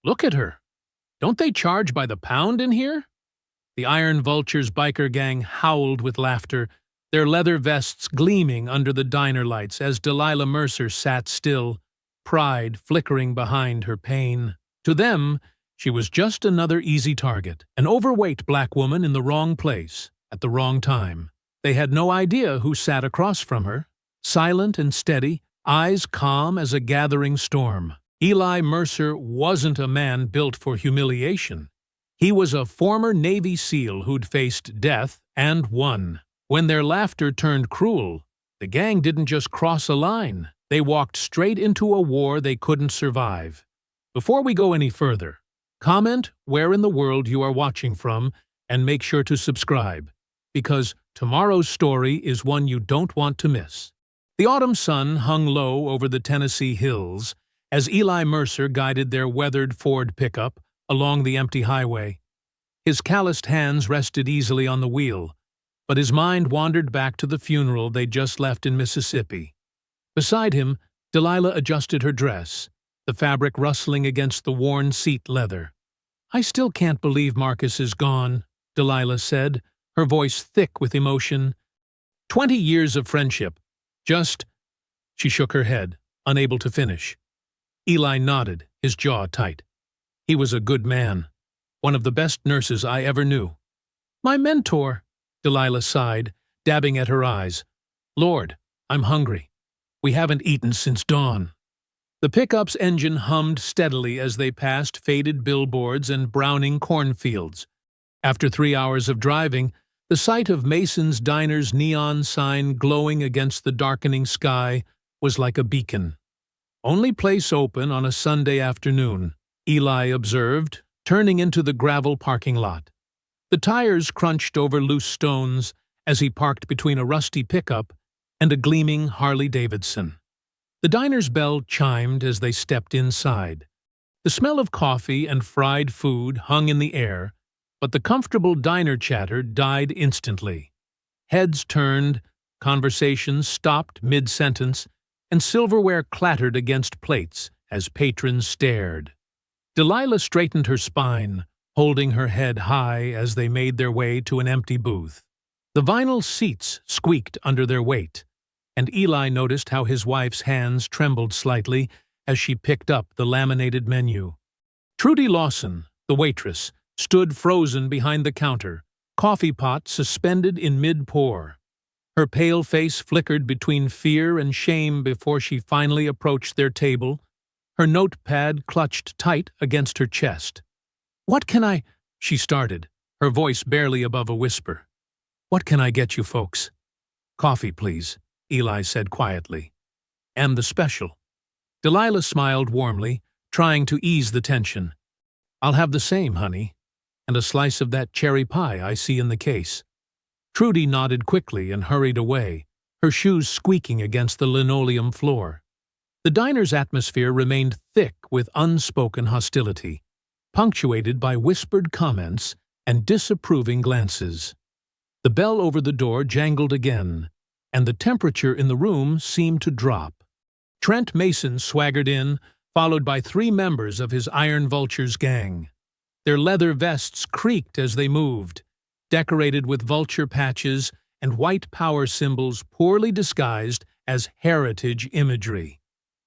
Look at her. Don't they charge by the pound in here? The Iron Vulture's biker gang howled with laughter, their leather vests gleaming under the diner lights as Delilah Mercer sat still, pride flickering behind her pain. To them, she was just another easy target, an overweight black woman in the wrong place, at the wrong time. They had no idea who sat across from her, silent and steady, eyes calm as a gathering storm. Eli Mercer wasn't a man built for humiliation. He was a former Navy SEAL who'd faced death and won. When their laughter turned cruel, the gang didn't just cross a line. They walked straight into a war they couldn't survive. Before we go any further, comment where in the world you are watching from and make sure to subscribe, because tomorrow's story is one you don't want to miss. The autumn sun hung low over the Tennessee hills as Eli Mercer guided their weathered Ford pickup along the empty highway. His calloused hands rested easily on the wheel, but his mind wandered back to the funeral they'd just left in Mississippi. Beside him, Delilah adjusted her dress, the fabric rustling against the worn seat leather. "I still can't believe Marcus is gone," Delilah said, her voice thick with emotion. 20 years of friendship. Just— She shook her head, unable to finish. Eli nodded, his jaw tight. "He was a good man. One of the best nurses I ever knew." "My mentor," Delilah sighed, dabbing at her eyes. "Lord, I'm hungry. We haven't eaten since dawn." The pickup's engine hummed steadily as they passed faded billboards and browning cornfields. After 3 hours of driving, the sight of Mason's Diner's neon sign glowing against the darkening sky was like a beacon. "Only place open on a Sunday afternoon," Eli observed, turning into the gravel parking lot. The tires crunched over loose stones as he parked between a rusty pickup and a gleaming Harley-Davidson. The diner's bell chimed as they stepped inside. The smell of coffee and fried food hung in the air, but the comfortable diner chatter died instantly. Heads turned, conversations stopped mid-sentence, and silverware clattered against plates as patrons stared. Delilah straightened her spine, holding her head high as they made their way to an empty booth. The vinyl seats squeaked under their weight, and Eli noticed how his wife's hands trembled slightly as she picked up the laminated menu. Trudy Lawson, the waitress, stood frozen behind the counter, coffee pot suspended in mid-pour. Her pale face flickered between fear and shame before she finally approached their table, her notepad clutched tight against her chest. "What can I—" she started, her voice barely above a whisper. "What can I get you folks?" "Coffee, please," Eli said quietly. "And the special." Delilah smiled warmly, trying to ease the tension. "I'll have the same, honey, and a slice of that cherry pie I see in the case." Trudy nodded quickly and hurried away, her shoes squeaking against the linoleum floor. The diner's atmosphere remained thick with unspoken hostility, punctuated by whispered comments and disapproving glances. The bell over the door jangled again, and the temperature in the room seemed to drop. Trent Mason swaggered in, followed by 3 members of his Iron Vulture's gang. Their leather vests creaked as they moved, decorated with vulture patches and white power symbols poorly disguised as heritage imagery.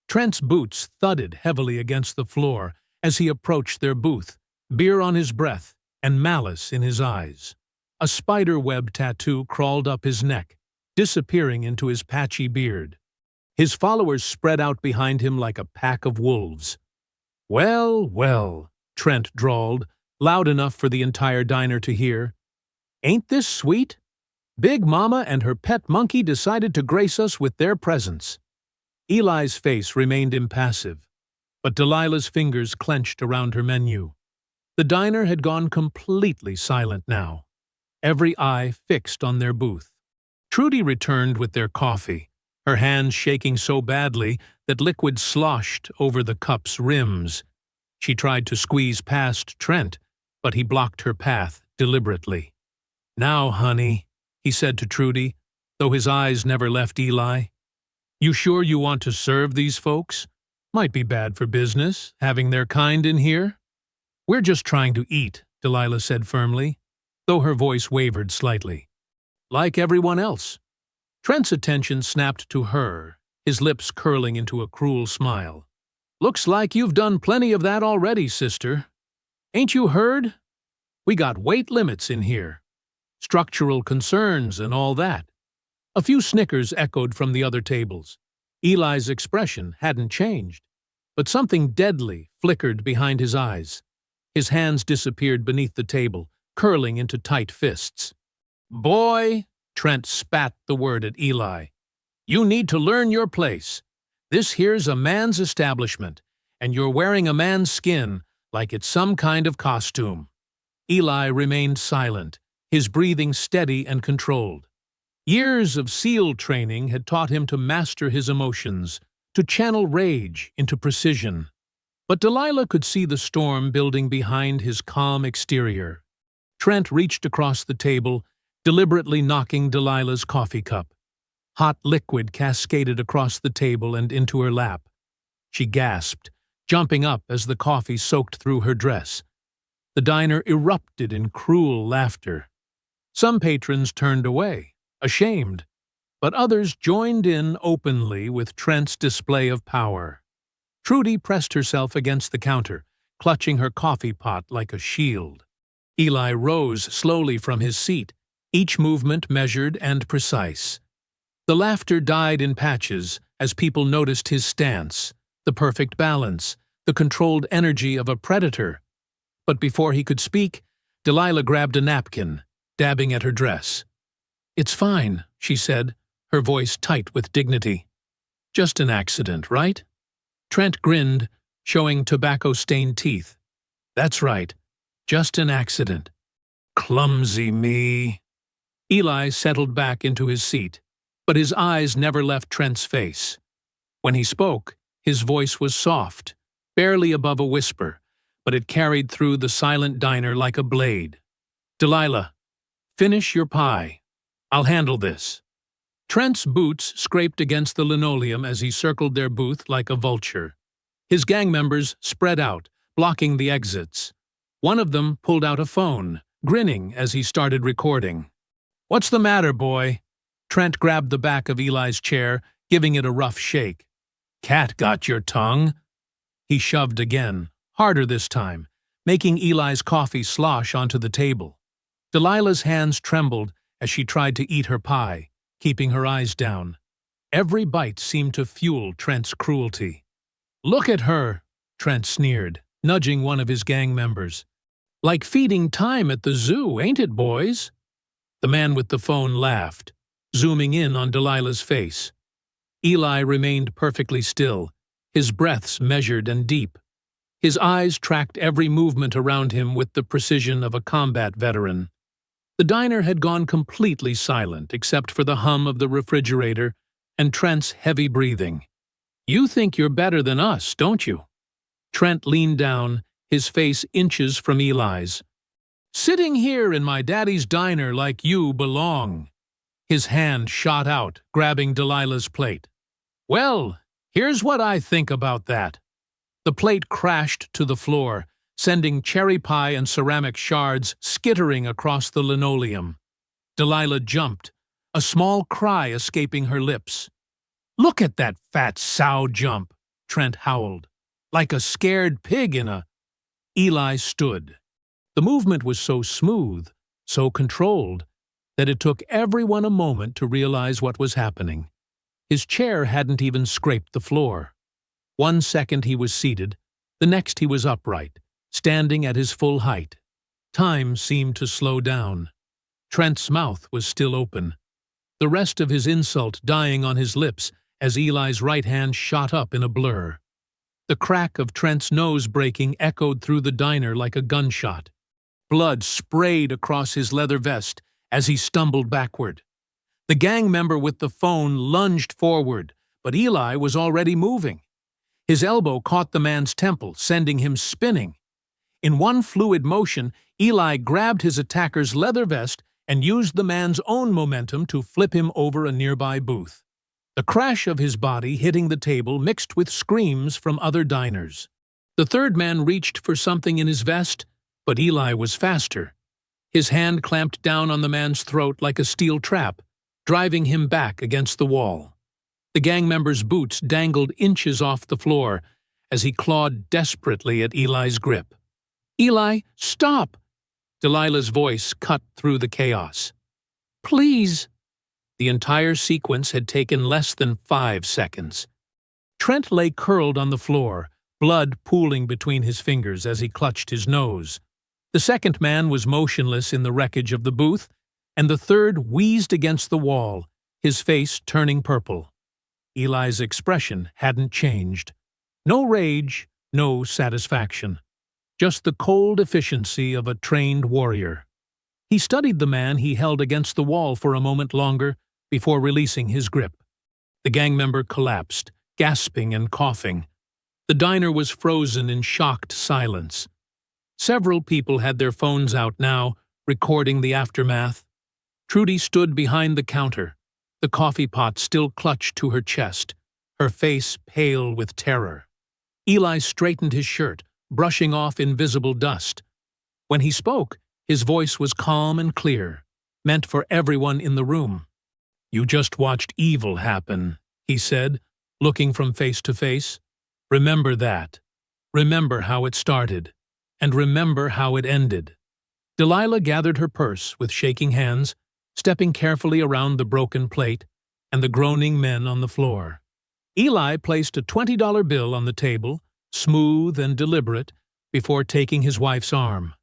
Trent's boots thudded heavily against the floor as he approached their booth, beer on his breath and malice in his eyes. A spider-web tattoo crawled up his neck, disappearing into his patchy beard. His followers spread out behind him like a pack of wolves. "Well, well," Trent drawled, loud enough for the entire diner to hear. "Ain't this sweet? Big Mama and her pet monkey decided to grace us with their presence." Eli's face remained impassive, but Delilah's fingers clenched around her menu. The diner had gone completely silent now, every eye fixed on their booth. Trudy returned with their coffee, her hands shaking so badly that liquid sloshed over the cup's rims. She tried to squeeze past Trent, but he blocked her path deliberately. "Now, honey," he said to Trudy, though his eyes never left Eli. "You sure you want to serve these folks? Might be bad for business, having their kind in here." "We're just trying to eat," Delilah said firmly, though her voice wavered slightly. "Like everyone else." Trent's attention snapped to her, his lips curling into a cruel smile. "Looks like you've done plenty of that already, sister. Ain't you heard? We got weight limits in here. Structural concerns and all that." A few snickers echoed from the other tables. Eli's expression hadn't changed, but something deadly flickered behind his eyes. His hands disappeared beneath the table, curling into tight fists. "Boy," Trent spat the word at Eli, "you need to learn your place. This here's a man's establishment, and you're wearing a man's skin like it's some kind of costume." Eli remained silent, his breathing steady and controlled. Years of SEAL training had taught him to master his emotions, to channel rage into precision. But Delilah could see the storm building behind his calm exterior. Trent reached across the table, deliberately knocking Delilah's coffee cup. Hot liquid cascaded across the table and into her lap. She gasped, jumping up as the coffee soaked through her dress. The diner erupted in cruel laughter. Some patrons turned away, ashamed, but others joined in openly with Trent's display of power. Trudy pressed herself against the counter, clutching her coffee pot like a shield. Eli rose slowly from his seat, each movement measured and precise. The laughter died in patches as people noticed his stance, the perfect balance, the controlled energy of a predator. But before he could speak, Delilah grabbed a napkin, dabbing at her dress. "It's fine," she said, her voice tight with dignity. "Just an accident, right?" Trent grinned, showing tobacco-stained teeth. "That's right. Just an accident." "Clumsy me." Eli settled back into his seat, but his eyes never left Trent's face. When he spoke, his voice was soft, barely above a whisper, but it carried through the silent diner like a blade. "Delilah, finish your pie. I'll handle this." Trent's boots scraped against the linoleum as he circled their booth like a vulture. His gang members spread out, blocking the exits. One of them pulled out a phone, grinning as he started recording. "What's the matter, boy?" Trent grabbed the back of Eli's chair, giving it a rough shake. "Cat got your tongue." He shoved again, harder this time, making Eli's coffee slosh onto the table. Delilah's hands trembled as she tried to eat her pie, keeping her eyes down. Every bite seemed to fuel Trent's cruelty. "Look at her," Trent sneered, nudging one of his gang members. "Like feeding time at the zoo, ain't it, boys?" The man with the phone laughed, zooming in on Delilah's face. Eli remained perfectly still, his breaths measured and deep. His eyes tracked every movement around him with the precision of a combat veteran. The diner had gone completely silent except for the hum of the refrigerator and Trent's heavy breathing. "You think you're better than us, don't you?" Trent leaned down, his face inches from Eli's. "Sitting here in my daddy's diner like you belong." His hand shot out, grabbing Delilah's plate. "Well, here's what I think about that." The plate crashed to the floor, sending cherry pie and ceramic shards skittering across the linoleum. Delilah jumped, a small cry escaping her lips. "Look at that fat sow jump," Trent howled. "Like a scared pig in a—" Eli stood. The movement was so smooth, so controlled, that it took everyone a moment to realize what was happening. His chair hadn't even scraped the floor. 1 second he was seated, the next he was upright, standing at his full height. Time seemed to slow down. Trent's mouth was still open, the rest of his insult dying on his lips as Eli's right hand shot up in a blur. The crack of Trent's nose breaking echoed through the diner like a gunshot. Blood sprayed across his leather vest as he stumbled backward. The gang member with the phone lunged forward, but Eli was already moving. His elbow caught the man's temple, sending him spinning. In one fluid motion, Eli grabbed his attacker's leather vest and used the man's own momentum to flip him over a nearby booth. The crash of his body hitting the table mixed with screams from other diners. The third man reached for something in his vest, but Eli was faster. His hand clamped down on the man's throat like a steel trap, driving him back against the wall. The gang member's boots dangled inches off the floor as he clawed desperately at Eli's grip. "Eli, stop!" Delilah's voice cut through the chaos. "Please!" The entire sequence had taken less than 5 seconds. Trent lay curled on the floor, blood pooling between his fingers as he clutched his nose. The second man was motionless in the wreckage of the booth, and the third wheezed against the wall, his face turning purple. Eli's expression hadn't changed. No rage, no satisfaction. Just the cold efficiency of a trained warrior. He studied the man he held against the wall for a moment longer before releasing his grip. The gang member collapsed, gasping and coughing. The diner was frozen in shocked silence. Several people had their phones out now, recording the aftermath. Trudy stood behind the counter, the coffee pot still clutched to her chest, her face pale with terror. Eli straightened his shirt, brushing off invisible dust. When he spoke, his voice was calm and clear, meant for everyone in the room. "You just watched evil happen," he said, looking from face to face. "Remember that. Remember how it started. And remember how it ended." Delilah gathered her purse with shaking hands, stepping carefully around the broken plate and the groaning men on the floor. Eli placed a $20 bill on the table, smooth and deliberate, before taking his wife's arm.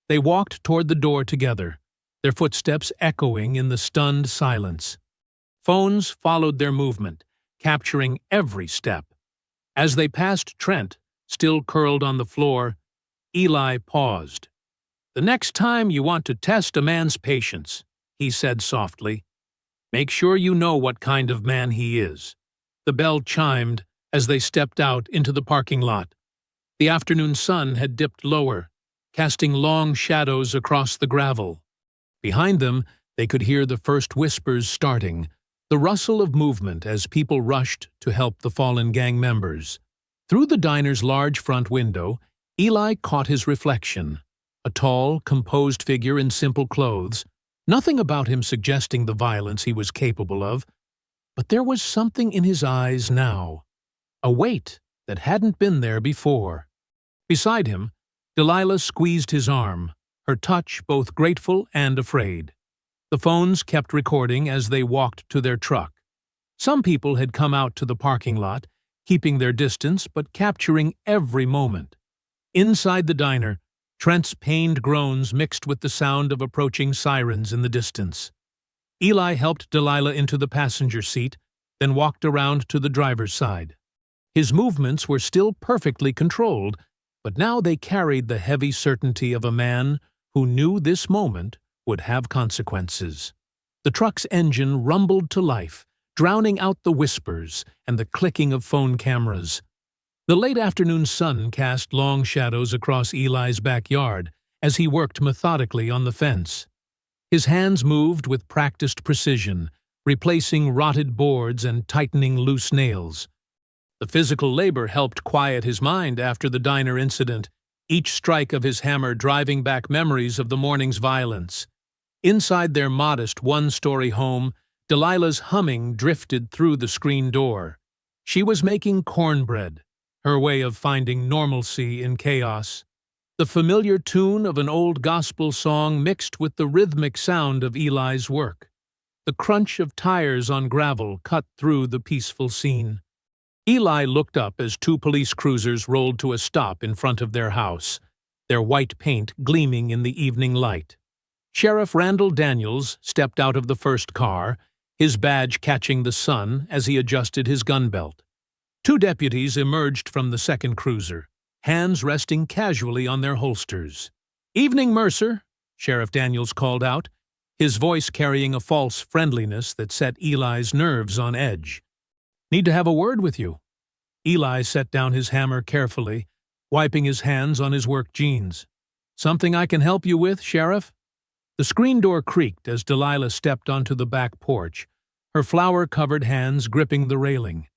They walked toward the door together, their footsteps echoing in the stunned silence. Phones followed their movement, capturing every step. As they passed Trent, still curled on the floor, Eli paused. "The next time you want to test a man's patience," he said softly, "make sure you know what kind of man he is." The bell chimed as they stepped out into the parking lot. The afternoon sun had dipped lower, casting long shadows across the gravel. Behind them, they could hear the first whispers starting, the rustle of movement as people rushed to help the fallen gang members. Through the diner's large front window, Eli caught his reflection, a tall, composed figure in simple clothes, nothing about him suggesting the violence he was capable of, but there was something in his eyes now, a weight that hadn't been there before. Beside him, Delilah squeezed his arm, her touch both grateful and afraid. The phones kept recording as they walked to their truck. Some people had come out to the parking lot, keeping their distance but capturing every moment. Inside the diner, Trent's pained groans mixed with the sound of approaching sirens in the distance. Eli helped Delilah into the passenger seat, then walked around to the driver's side. His movements were still perfectly controlled, but now they carried the heavy certainty of a man who knew this moment would have consequences. The truck's engine rumbled to life, drowning out the whispers and the clicking of phone cameras. The late afternoon sun cast long shadows across Eli's backyard as he worked methodically on the fence. His hands moved with practiced precision, replacing rotted boards and tightening loose nails. The physical labor helped quiet his mind after the diner incident, each strike of his hammer driving back memories of the morning's violence. Inside their modest one-story home, Delilah's humming drifted through the screen door. She was making cornbread, her way of finding normalcy in chaos. The familiar tune of an old gospel song mixed with the rhythmic sound of Eli's work. The crunch of tires on gravel cut through the peaceful scene. Eli looked up as 2 police cruisers rolled to a stop in front of their house, their white paint gleaming in the evening light. Sheriff Randall Daniels stepped out of the first car, his badge catching the sun as he adjusted his gun belt. 2 deputies emerged from the second cruiser, hands resting casually on their holsters. "Evening, Mercer," Sheriff Daniels called out, his voice carrying a false friendliness that set Eli's nerves on edge. "Need to have a word with you." Eli set down his hammer carefully, wiping his hands on his work jeans. "Something I can help you with, Sheriff?" The screen door creaked as Delilah stepped onto the back porch, her flour-covered hands gripping the railing.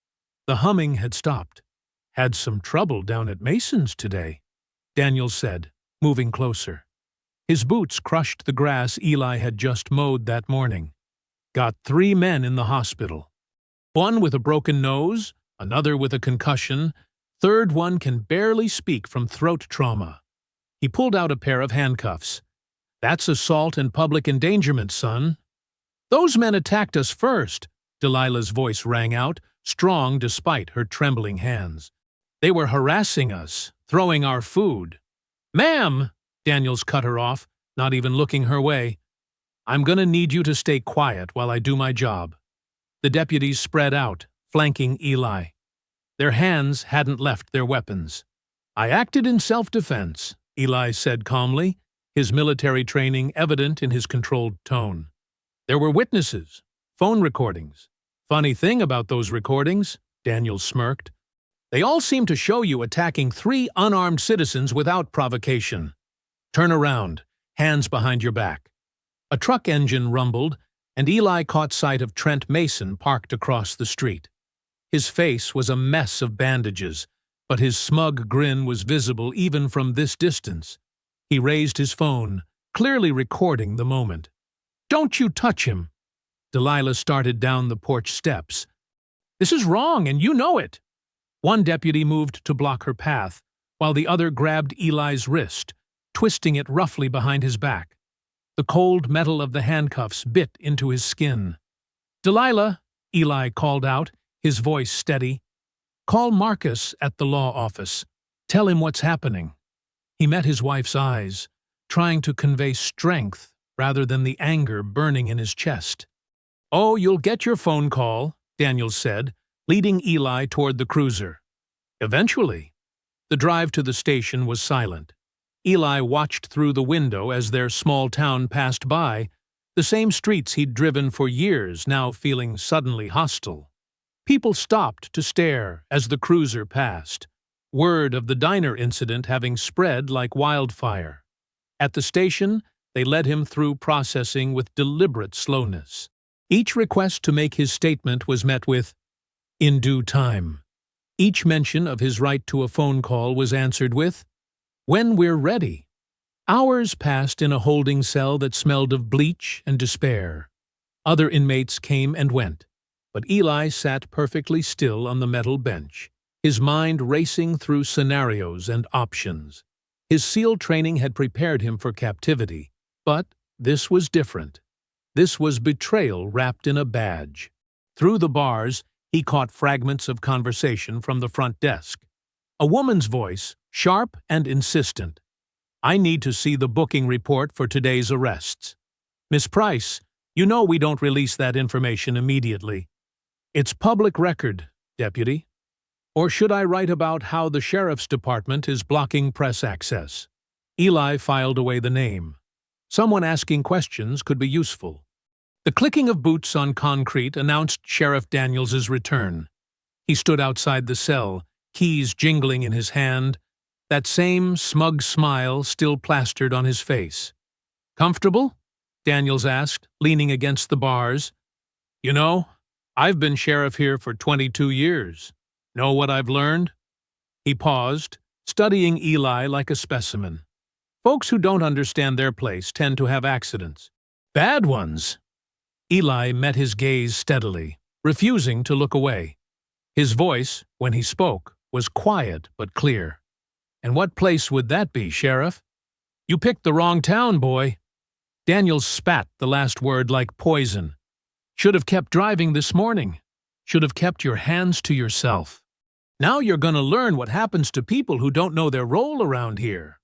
The humming had stopped. Had some trouble down at Mason's today, Daniels said, moving closer. His boots crushed the grass Eli had just mowed that morning. Got 3 men in the hospital. One with a broken nose, another with a concussion, third one can barely speak from throat trauma. He pulled out a pair of handcuffs. That's assault and public endangerment, son. Those men attacked us first, Delilah's voice rang out, strong despite her trembling hands. They were harassing us, throwing our food. Ma'am, Daniels cut her off, not even looking her way. I'm gonna need you to stay quiet while I do my job. The deputies spread out, flanking Eli. Their hands hadn't left their weapons. I acted in self-defense, Eli said calmly, his military training evident in his controlled tone. There were witnesses, phone recordings. Funny thing about those recordings, Daniels smirked. They all seem to show you attacking 3 unarmed citizens without provocation. Turn around, hands behind your back. A truck engine rumbled, and Eli caught sight of Trent Mason parked across the street. His face was a mess of bandages, but his smug grin was visible even from this distance. He raised his phone, clearly recording the moment. Don't you touch him! Delilah started down the porch steps. This is wrong, and you know it! One deputy moved to block her path, while the other grabbed Eli's wrist, twisting it roughly behind his back. The cold metal of the handcuffs bit into his skin. Delilah, Eli called out, his voice steady. Call Marcus at the law office. Tell him what's happening. He met his wife's eyes, trying to convey strength rather than the anger burning in his chest. Oh, you'll get your phone call, Daniels said, leading Eli toward the cruiser. Eventually. The drive to the station was silent. Eli watched through the window as their small town passed by, the same streets he'd driven for years now feeling suddenly hostile. People stopped to stare as the cruiser passed, word of the diner incident having spread like wildfire. At the station, they led him through processing with deliberate slowness. Each request to make his statement was met with, "In due time." Each mention of his right to a phone call was answered with, "When we're ready." Hours passed in a holding cell that smelled of bleach and despair. Other inmates came and went, but Eli sat perfectly still on the metal bench, his mind racing through scenarios and options. His SEAL training had prepared him for captivity, but this was different. This was betrayal wrapped in a badge. Through the bars, he caught fragments of conversation from the front desk. A woman's voice, sharp and insistent. "I need to see the booking report for today's arrests. Miss Price, you know we don't release that information immediately. It's public record, Deputy. Or should I write about how the Sheriff's Department is blocking press access?" Eli filed away the name. Someone asking questions could be useful. The clicking of boots on concrete announced Sheriff Daniels's return. He stood outside the cell, keys jingling in his hand, that same smug smile still plastered on his face. "Comfortable?" Daniels asked, leaning against the bars. "You know, I've been sheriff here for 22 years. Know what I've learned?" He paused, studying Eli like a specimen. Folks who don't understand their place tend to have accidents. Bad ones. Eli met his gaze steadily, refusing to look away. His voice, when he spoke, was quiet but clear. "And what place would that be, Sheriff?" "You picked the wrong town, boy." Daniels spat the last word like poison. "Should have kept driving this morning. Should have kept your hands to yourself. Now you're gonna learn what happens to people who don't know their role around here."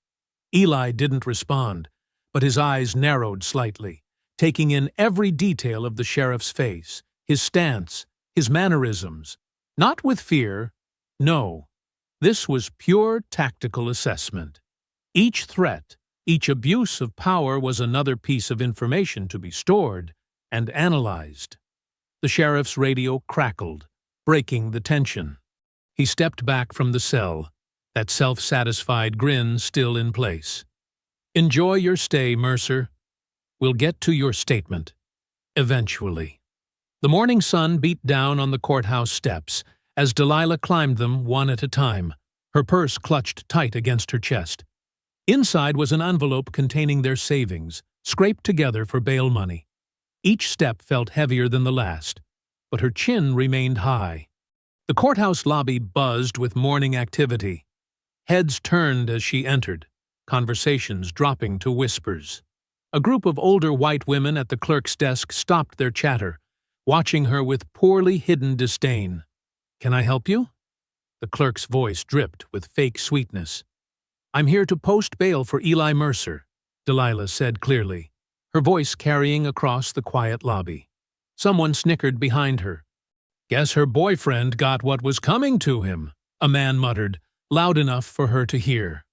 Eli didn't respond, but his eyes narrowed slightly, taking in every detail of the sheriff's face, his stance, his mannerisms. Not with fear. No. This was pure tactical assessment. Each threat, each abuse of power was another piece of information to be stored and analyzed. The sheriff's radio crackled, breaking the tension. He stepped back from the cell, that self-satisfied grin still in place. "Enjoy your stay, Mercer. We'll get to your statement. Eventually." The morning sun beat down on the courthouse steps as Delilah climbed them one at a time, her purse clutched tight against her chest. Inside was an envelope containing their savings, scraped together for bail money. Each step felt heavier than the last, but her chin remained high. The courthouse lobby buzzed with morning activity. Heads turned as she entered, conversations dropping to whispers. A group of older white women at the clerk's desk stopped their chatter, watching her with poorly hidden disdain. "Can I help you?" The clerk's voice dripped with fake sweetness. "I'm here to post bail for Eli Mercer," Delilah said clearly, her voice carrying across the quiet lobby. Someone snickered behind her. "Guess her boyfriend got what was coming to him," a man muttered, loud enough for her to hear.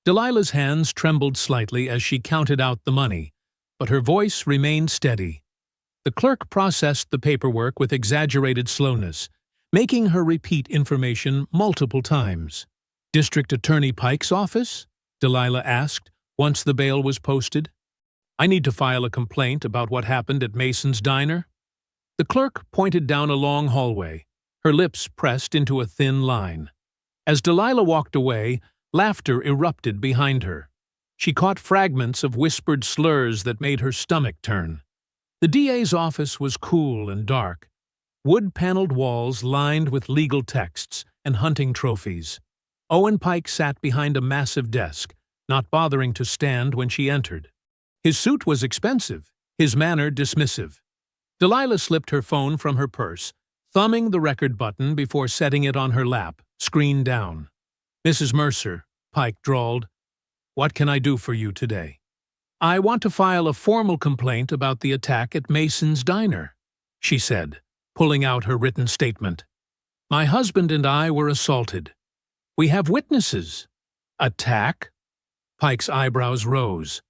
Delilah's hands trembled slightly as she counted out the money, but her voice remained steady. The clerk processed the paperwork with exaggerated slowness, making her repeat information multiple times. "District Attorney Pike's office?" Delilah asked, once the bail was posted. "I need to file a complaint about what happened at Mason's Diner." The clerk pointed down a long hallway, her lips pressed into a thin line. As Delilah walked away, laughter erupted behind her. She caught fragments of whispered slurs that made her stomach turn. The DA's office was cool and dark, wood-paneled walls lined with legal texts and hunting trophies. Owen Pike sat behind a massive desk, not bothering to stand when she entered. His suit was expensive, his manner dismissive. Delilah slipped her phone from her purse, thumbing the record button before setting it on her lap, screen down. "Mrs. Mercer," Pike drawled, "what can I do for you today?" "I want to file a formal complaint about the attack at Mason's Diner," she said, pulling out her written statement. "My husband and I were assaulted. We have witnesses." "Attack?" Pike's eyebrows rose.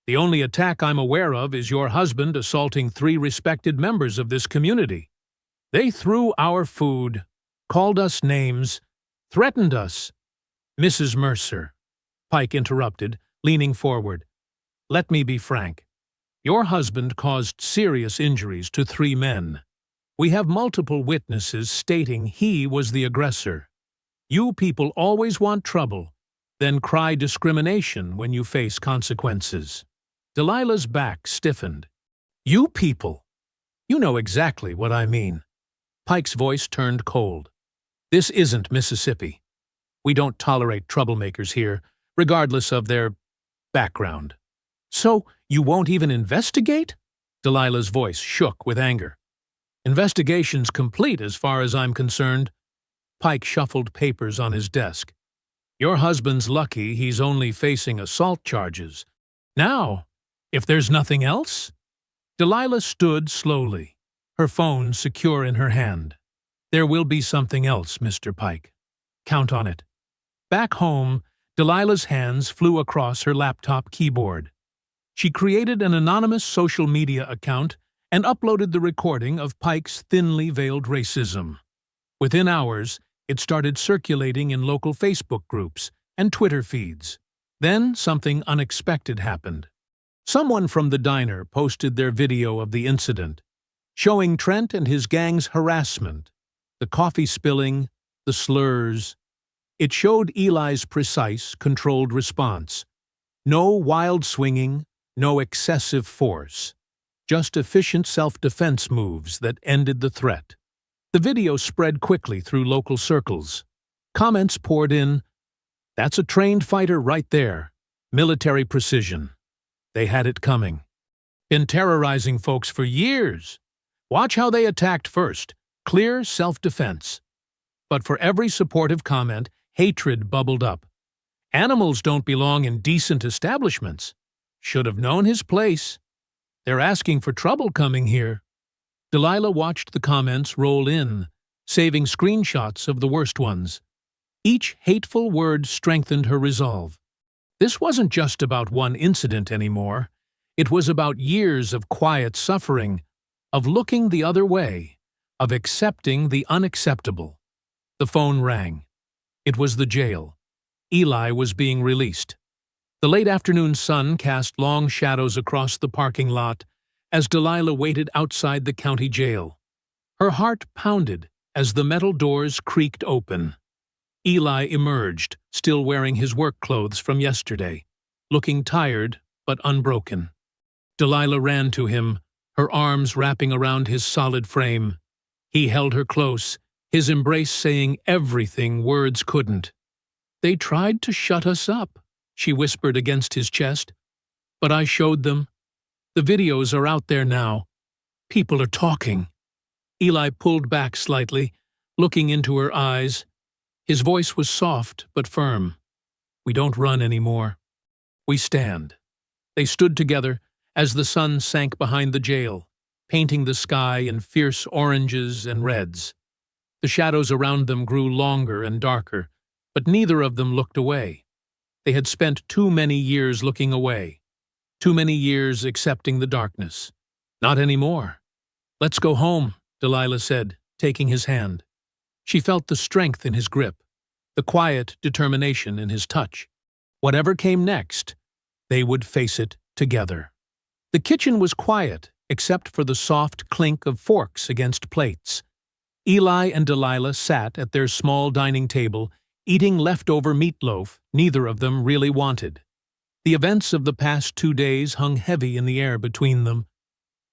"The only attack I'm aware of is your husband assaulting 3 respected members of this community. They threw our food, called us names, threatened us." "Mrs. Mercer," Pike interrupted, leaning forward, "let me be frank. Your husband caused serious injuries to 3 men. We have multiple witnesses stating he was the aggressor. You people always want trouble, then cry discrimination when you face consequences." Delilah's back stiffened. "You people! You know exactly what I mean." Pike's voice turned cold. "This isn't Mississippi. We don't tolerate troublemakers here, regardless of their background." "So you won't even investigate?" Delilah's voice shook with anger. "Investigation's complete as far as I'm concerned." Pike shuffled papers on his desk. "Your husband's lucky he's only facing assault charges. Now, if there's nothing else?" Delilah stood slowly, her phone secure in her hand. "There will be something else, Mr. Pike. Count on it." Back home, Delilah's hands flew across her laptop keyboard. She created an anonymous social media account and uploaded the recording of Pike's thinly veiled racism. Within hours, it started circulating in local Facebook groups and Twitter feeds. Then something unexpected happened. Someone from the diner posted their video of the incident, showing Trent and his gang's harassment, the coffee spilling, the slurs. It showed Eli's precise, controlled response. No wild swinging, no excessive force. Just efficient self-defense moves that ended the threat. The video spread quickly through local circles. Comments poured in, "That's a trained fighter right there. Military precision. They had it coming. Been terrorizing folks for years. Watch how they attacked first. Clear self-defense." But for every supportive comment, hatred bubbled up. "Animals don't belong in decent establishments. Should have known his place. They're asking for trouble coming here." Delilah watched the comments roll in, saving screenshots of the worst ones. Each hateful word strengthened her resolve. This wasn't just about one incident anymore. It was about years of quiet suffering, of looking the other way, of accepting the unacceptable. The phone rang. It was the jail. Eli was being released. The late afternoon sun cast long shadows across the parking lot as Delilah waited outside the county jail. Her heart pounded As the metal doors creaked open, Eli emerged, still wearing his work clothes from yesterday, looking tired but unbroken. Delilah ran to him, her arms wrapping around his solid frame. He held her close, his embrace saying everything words couldn't. "They tried to shut us up," she whispered against his chest. "But I showed them. The videos are out there now. People are talking." Eli pulled back slightly, looking into her eyes. His voice was soft but firm. "We don't run anymore. We stand." They stood together as the sun sank behind the jail, painting the sky in fierce oranges and reds. The shadows around them grew longer and darker, but neither of them looked away. They had spent too many years looking away, too many years accepting the darkness. "Not anymore." "Let's go home," Delilah said, taking his hand. She felt the strength in his grip, the quiet determination in his touch. Whatever came next, they would face it together. The kitchen was quiet, except for the soft clink of forks against plates. Eli and Delilah sat at their small dining table, eating leftover meatloaf neither of them really wanted. The events of the past 2 days hung heavy in the air between them.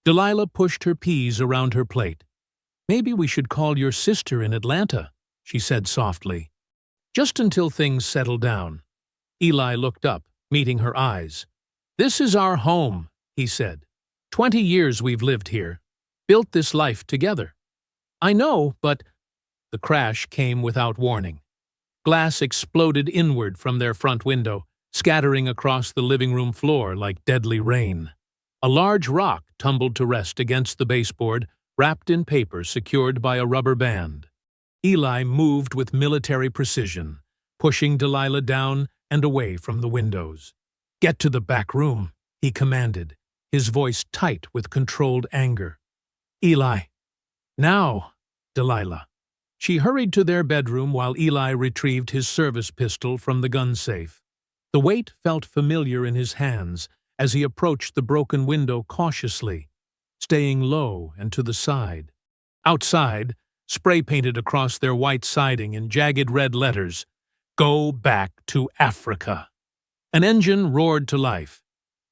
Delilah pushed her peas around her plate. "Maybe we should call your sister in Atlanta," she said softly. "Just until things settle down." Eli looked up, meeting her eyes. "This is our home," he said. 20 years we've lived here, built this life together." "I know, but—" The crash came without warning. Glass exploded inward from their front window, scattering across the living room floor like deadly rain. A large rock tumbled to rest against the baseboard, wrapped in paper secured by a rubber band. Eli moved with military precision, pushing Delilah down and away from the windows. "Get to the back room," he commanded, his voice tight with controlled anger. "Eli." "Now, Delilah." She hurried to their bedroom while Eli retrieved his service pistol from the gun safe. The weight felt familiar in his hands as he approached the broken window cautiously, staying low and to the side. Outside, spray-painted across their white siding in jagged red letters, "Go back to Africa." An engine roared to life.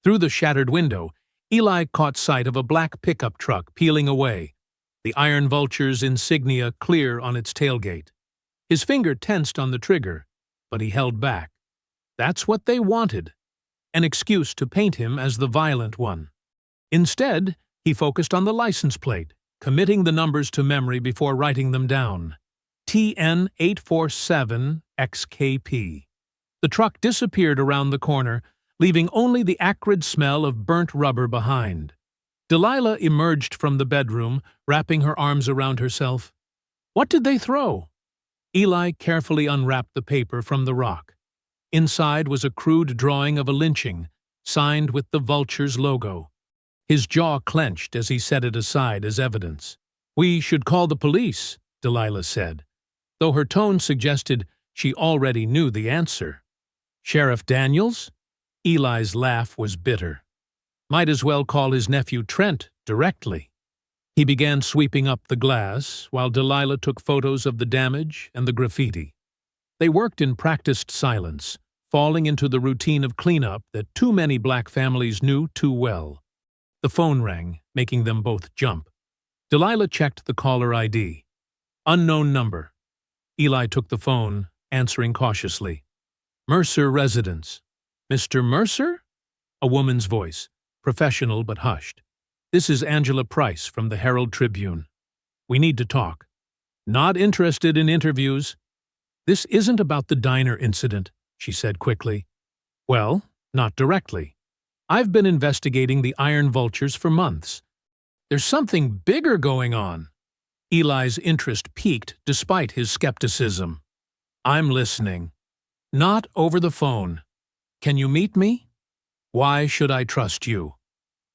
Through the shattered window, Eli caught sight of a black pickup truck peeling away, the Iron Vulture's insignia clear on its tailgate. His finger tensed on the trigger, but he held back. That's what they wanted, an excuse to paint him as the violent one. Instead, he focused on the license plate, committing the numbers to memory before writing them down. TN 847XKP. The truck disappeared around the corner, leaving only the acrid smell of burnt rubber behind. Delilah emerged from the bedroom, wrapping her arms around herself. "What did they throw?" Eli carefully unwrapped the paper from the rock. Inside was a crude drawing of a lynching, signed with the Vulture's logo. His jaw clenched as he set it aside as evidence. "We should call the police," Delilah said, though her tone suggested she already knew the answer. "Sheriff Daniels?" Eli's laugh was bitter. Might as well call his nephew Trent directly. He began sweeping up the glass, while Delilah took photos of the damage and the graffiti. They worked in practiced silence, falling into the routine of cleanup that too many black families knew too well. The phone rang, making them both jump. Delilah checked the caller ID. Unknown number. Eli took the phone, answering cautiously. "Mercer Residence." "Mr. Mercer?" A woman's voice, professional but hushed. "This is Angela Price from the Herald Tribune. We need to talk." "Not interested in interviews." "This isn't about the diner incident," she said quickly. "Well, not directly. I've been investigating the Iron Vultures for months. There's something bigger going on." Eli's interest peaked despite his skepticism. "I'm listening." "Not over the phone. Can you meet me?" "Why should I trust you?"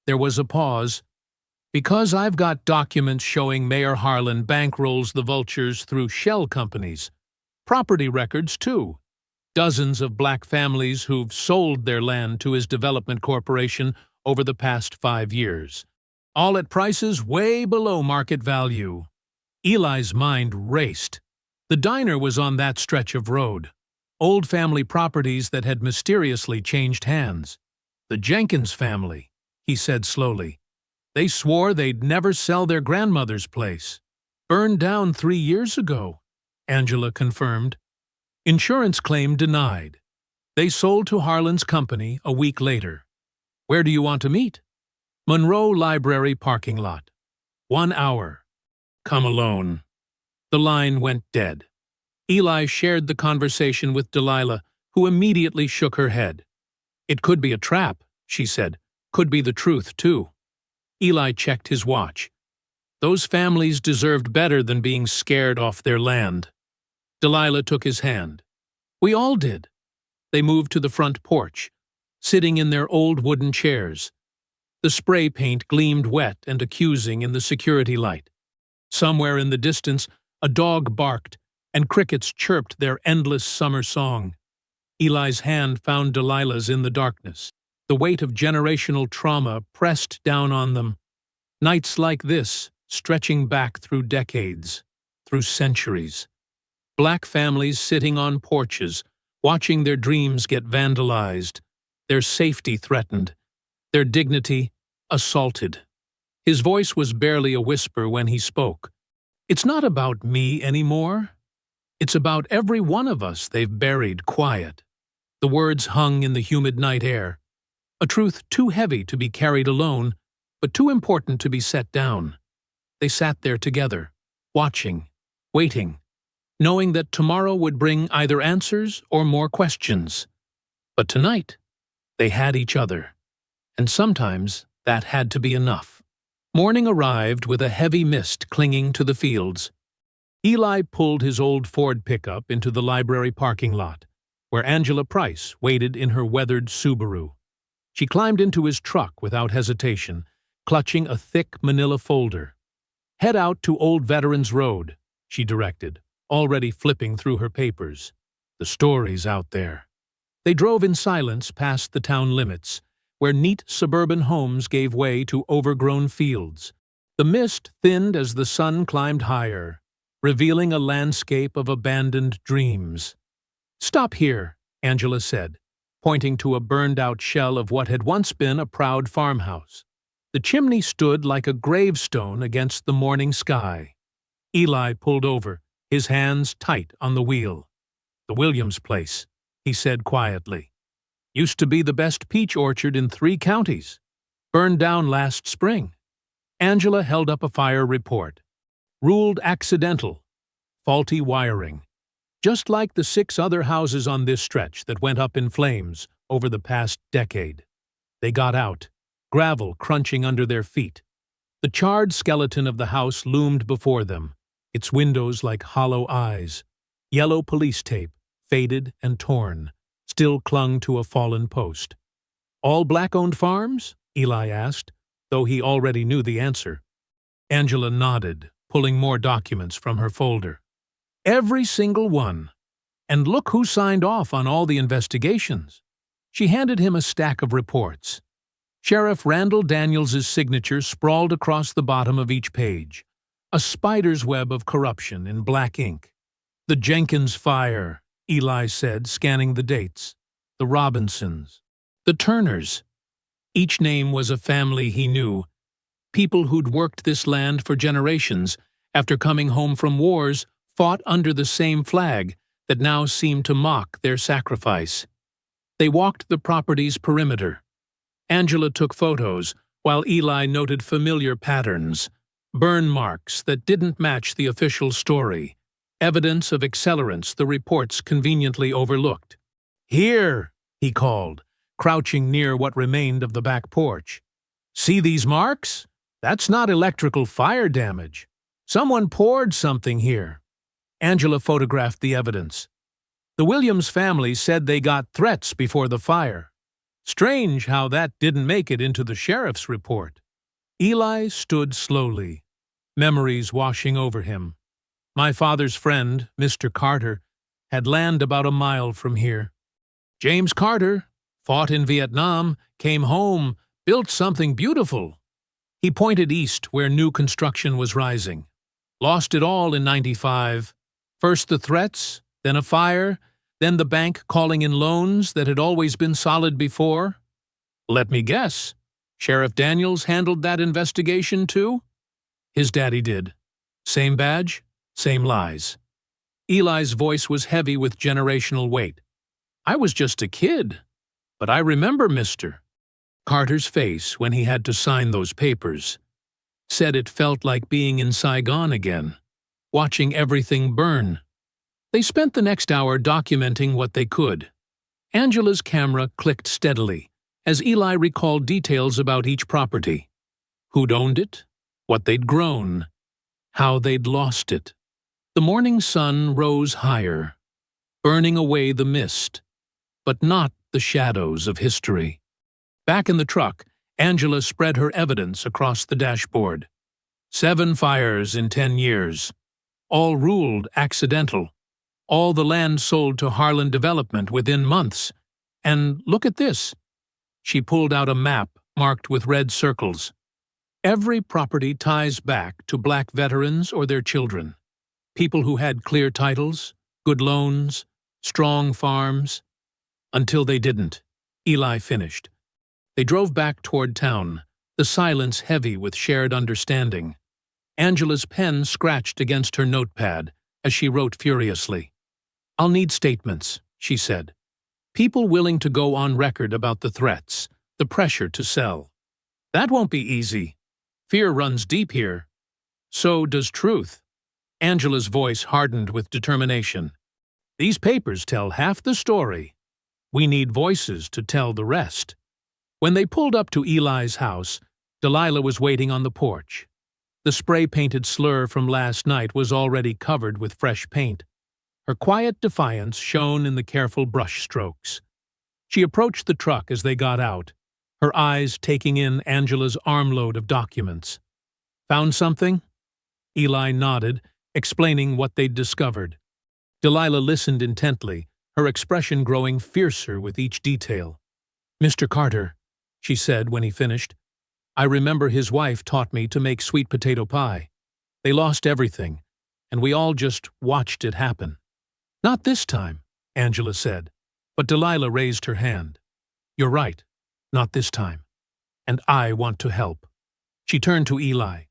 There was a pause. "Because I've got documents showing Mayor Harlan bankrolls the Vultures through shell companies. Property records, too. Dozens of black families who've sold their land to his development corporation over the past 5 years. All at prices way below market value." Eli's mind raced. The diner was on that stretch of road. Old family properties that had mysteriously changed hands. The Jenkins family, he said slowly. They swore they'd never sell their grandmother's place. Burned down 3 years ago, Angela confirmed. Insurance claim denied. They sold to Harlan's company a week later. Where do you want to meet? Monroe Library parking lot. 1 hour. Come alone. The line went dead. Eli shared the conversation with Delilah, who immediately shook her head. It could be a trap, she said. Could be the truth, too. Eli checked his watch. Those families deserved better than being scared off their land. Delilah took his hand. We all did. They moved to the front porch, sitting in their old wooden chairs. The spray paint gleamed wet and accusing in the security light. Somewhere in the distance, a dog barked, and crickets chirped their endless summer song. Eli's hand found Delilah's in the darkness. The weight of generational trauma pressed down on them. Nights like this, stretching back through decades, through centuries. Black families sitting on porches, watching their dreams get vandalized, their safety threatened, their dignity assaulted. His voice was barely a whisper when he spoke. It's not about me anymore. It's about every one of us they've buried quiet. The words hung in the humid night air. A truth too heavy to be carried alone, but too important to be set down. They sat there together, watching, waiting, knowing that tomorrow would bring either answers or more questions. But tonight, they had each other, and sometimes that had to be enough. Morning arrived with a heavy mist clinging to the fields. Eli pulled his old Ford pickup into the library parking lot, where Angela Price waited in her weathered Subaru. She climbed into his truck without hesitation, clutching a thick manila folder. Head out to Old Veterans Road, she directed, already flipping through her papers. The stories out there. They drove in silence past the town limits, where neat suburban homes gave way to overgrown fields. The mist thinned as the sun climbed higher, revealing a landscape of abandoned dreams. Stop here, Angela said, pointing to a burned-out shell of what had once been a proud farmhouse. The chimney stood like a gravestone against the morning sky. Eli pulled over, his hands tight on the wheel. The Williams place, he said quietly. Used to be the best peach orchard in 3 counties. Burned down last spring. Angela held up a fire report. Ruled accidental. Faulty wiring. Just like the 6 other houses on this stretch that went up in flames over the past decade. They got out, gravel crunching under their feet. The charred skeleton of the house loomed before them, its windows like hollow eyes. Yellow police tape, faded and torn, still clung to a fallen post. All black-owned farms? Eli asked, though he already knew the answer. Angela nodded, pulling more documents from her folder. Every single one. And look who signed off on all the investigations. She handed him a stack of reports. Sheriff Randall Daniels's signature sprawled across the bottom of each page, a spider's web of corruption in black ink. The Jenkins fire, Eli said, scanning the dates. The Robinsons. The Turners. Each name was a family he knew. People who'd worked this land for generations, after coming home from wars, fought under the same flag that now seemed to mock their sacrifice. They walked the property's perimeter. Angela took photos, while Eli noted familiar patterns, burn marks that didn't match the official story, evidence of accelerants the reports conveniently overlooked. Here, he called, crouching near what remained of the back porch. See these marks? That's not electrical fire damage. Someone poured something here. Angela photographed the evidence. The Williams family said they got threats before the fire. Strange how that didn't make it into the sheriff's report. Eli stood slowly, memories washing over him. My father's friend, Mr. Carter, had land about a mile from here. James Carter, fought in Vietnam, came home, built something beautiful. He pointed east where new construction was rising. Lost it all in '95. First the threats, then a fire, then the bank calling in loans that had always been solid before. Let me guess. Sheriff Daniels handled that investigation too? His daddy did. Same badge, same lies. Eli's voice was heavy with generational weight. I was just a kid, but I remember Mr. Carter's face when he had to sign those papers. Said it felt like being in Saigon again, watching everything burn. They spent the next hour documenting what they could. Angela's camera clicked steadily as Eli recalled details about each property. Who'd owned it, what they'd grown, how they'd lost it. The morning sun rose higher, burning away the mist, but not the shadows of history. Back in the truck, Angela spread her evidence across the dashboard. 7 fires in 10 years, all ruled accidental. All the land sold to Harlan Development within months. And look at this. She pulled out a map marked with red circles. Every property ties back to black veterans or their children. People who had clear titles, good loans, strong farms. Until they didn't. Eli finished. They drove back toward town, the silence heavy with shared understanding. Angela's pen scratched against her notepad as she wrote furiously. I'll need statements, she said. People willing to go on record about the threats, the pressure to sell. That won't be easy. Fear runs deep here. So does truth. Angela's voice hardened with determination. These papers tell half the story. We need voices to tell the rest. When they pulled up to Eli's house, Delilah was waiting on the porch. The spray-painted slur from last night was already covered with fresh paint. Her quiet defiance shone in the careful brush strokes. She approached the truck as they got out, her eyes taking in Angela's armload of documents. Found something? Eli nodded, explaining what they'd discovered. Delilah listened intently, her expression growing fiercer with each detail. Mr. Carter, she said when he finished, I remember his wife taught me to make sweet potato pie. They lost everything, and we all just watched it happen. Not this time, Angela said, but Delilah raised her hand. You're right, not this time. And I want to help. She turned to Eli.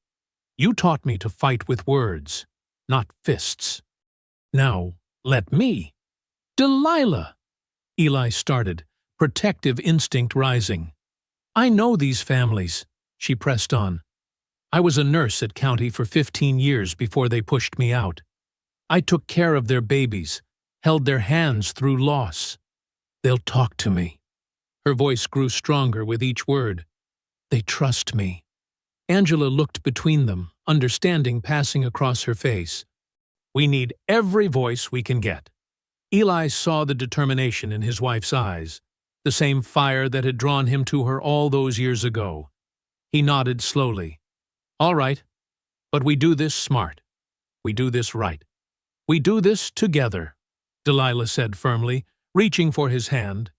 You taught me to fight with words, not fists. Now, let me. Delilah! Eli started, protective instinct rising. I know these families, she pressed on. I was a nurse at County for 15 years before they pushed me out. I took care of their babies, held their hands through loss. They'll talk to me. Her voice grew stronger with each word. They trust me. Angela looked between them, understanding passing across her face. We need every voice we can get. Eli saw the determination in his wife's eyes, the same fire that had drawn him to her all those years ago. He nodded slowly. All right, but we do this smart. We do this right. We do this together, Delilah said firmly, reaching for his hand.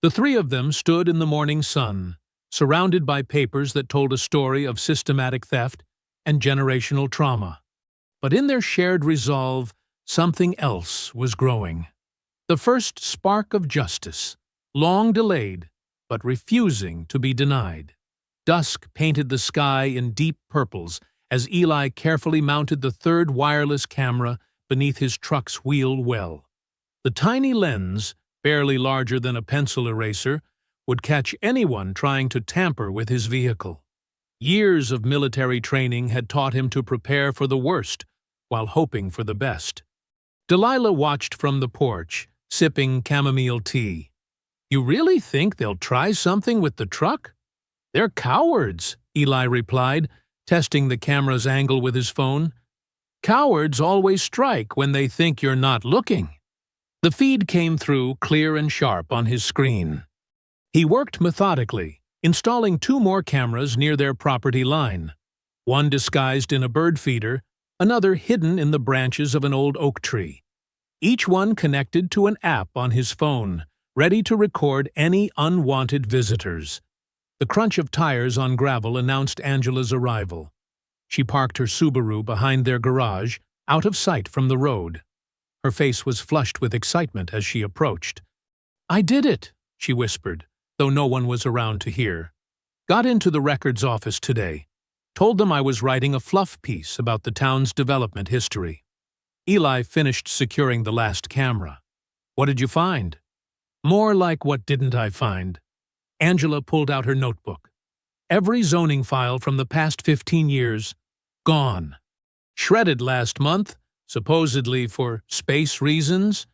The three of them stood in the morning sun, surrounded by papers that told a story of systematic theft and generational trauma. But in their shared resolve, something else was growing. The first spark of justice, long delayed, but refusing to be denied. Dusk painted the sky in deep purples as Eli carefully mounted the third wireless camera beneath his truck's wheel well. The tiny lens, barely larger than a pencil eraser, would catch anyone trying to tamper with his vehicle. Years of military training had taught him to prepare for the worst while hoping for the best. Delilah watched from the porch, sipping chamomile tea. You really think they'll try something with the truck? They're cowards, Eli replied, testing the camera's angle with his phone. Cowards always strike when they think you're not looking. The feed came through clear and sharp on his screen. He worked methodically, installing 2 more cameras near their property line, one disguised in a bird feeder, another hidden in the branches of an old oak tree. Each one connected to an app on his phone, ready to record any unwanted visitors. The crunch of tires on gravel announced Angela's arrival. She parked her Subaru behind their garage, out of sight from the road. Her face was flushed with excitement as she approached. "I did it," she whispered, though no one was around to hear. "Got into the records office today. Told them I was writing a fluff piece about the town's development history." Eli finished securing the last camera. "What did you find?" "More like what didn't I find?" Angela pulled out her notebook. "Every zoning file from the past 15 years, gone. Shredded last month, supposedly for space reasons.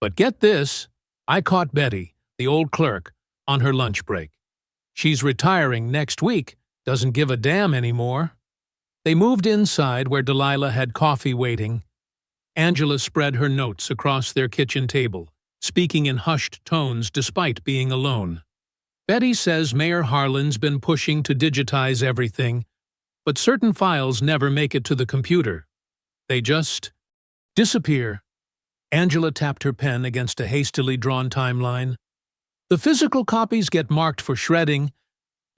But get this, I caught Betty, the old clerk, on her lunch break. She's retiring next week, doesn't give a damn anymore." They moved inside where Delilah had coffee waiting. Angela spread her notes across their kitchen table, speaking in hushed tones despite being alone. "Betty says Mayor Harlan's been pushing to digitize everything, but certain files never make it to the computer. They just disappear." Angela tapped her pen against a hastily drawn timeline. "The physical copies get marked for shredding,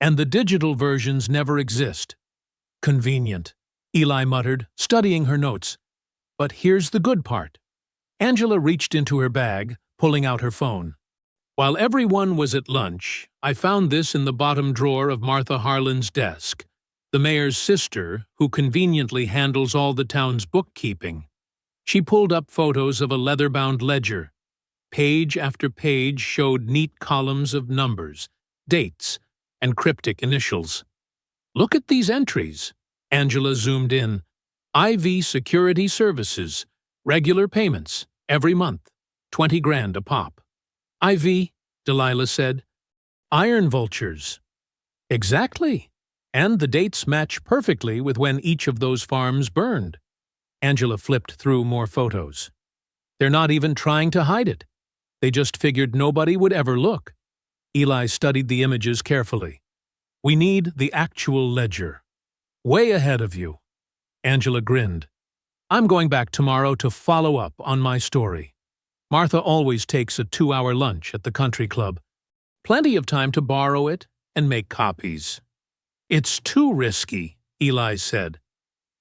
and the digital versions never exist." "Convenient," Eli muttered, studying her notes. "But here's the good part." Angela reached into her bag, pulling out her phone. "While everyone was at lunch, I found this in the bottom drawer of Martha Harlan's desk, the mayor's sister, who conveniently handles all the town's bookkeeping." She pulled up photos of a leather-bound ledger. Page after page showed neat columns of numbers, dates, and cryptic initials. "Look at these entries." Angela zoomed in. "IV Security Services, regular payments, every month, 20 grand a pop." "IV," Delilah said. "Iron vultures." "Exactly. And the dates match perfectly with when each of those farms burned." Angela flipped through more photos. "They're not even trying to hide it. They just figured nobody would ever look." Eli studied the images carefully. "We need the actual ledger." "Way ahead of you." Angela grinned. "I'm going back tomorrow to follow up on my story. Martha always takes a 2-hour lunch at the country club. Plenty of time to borrow it and make copies." "It's too risky," Eli said.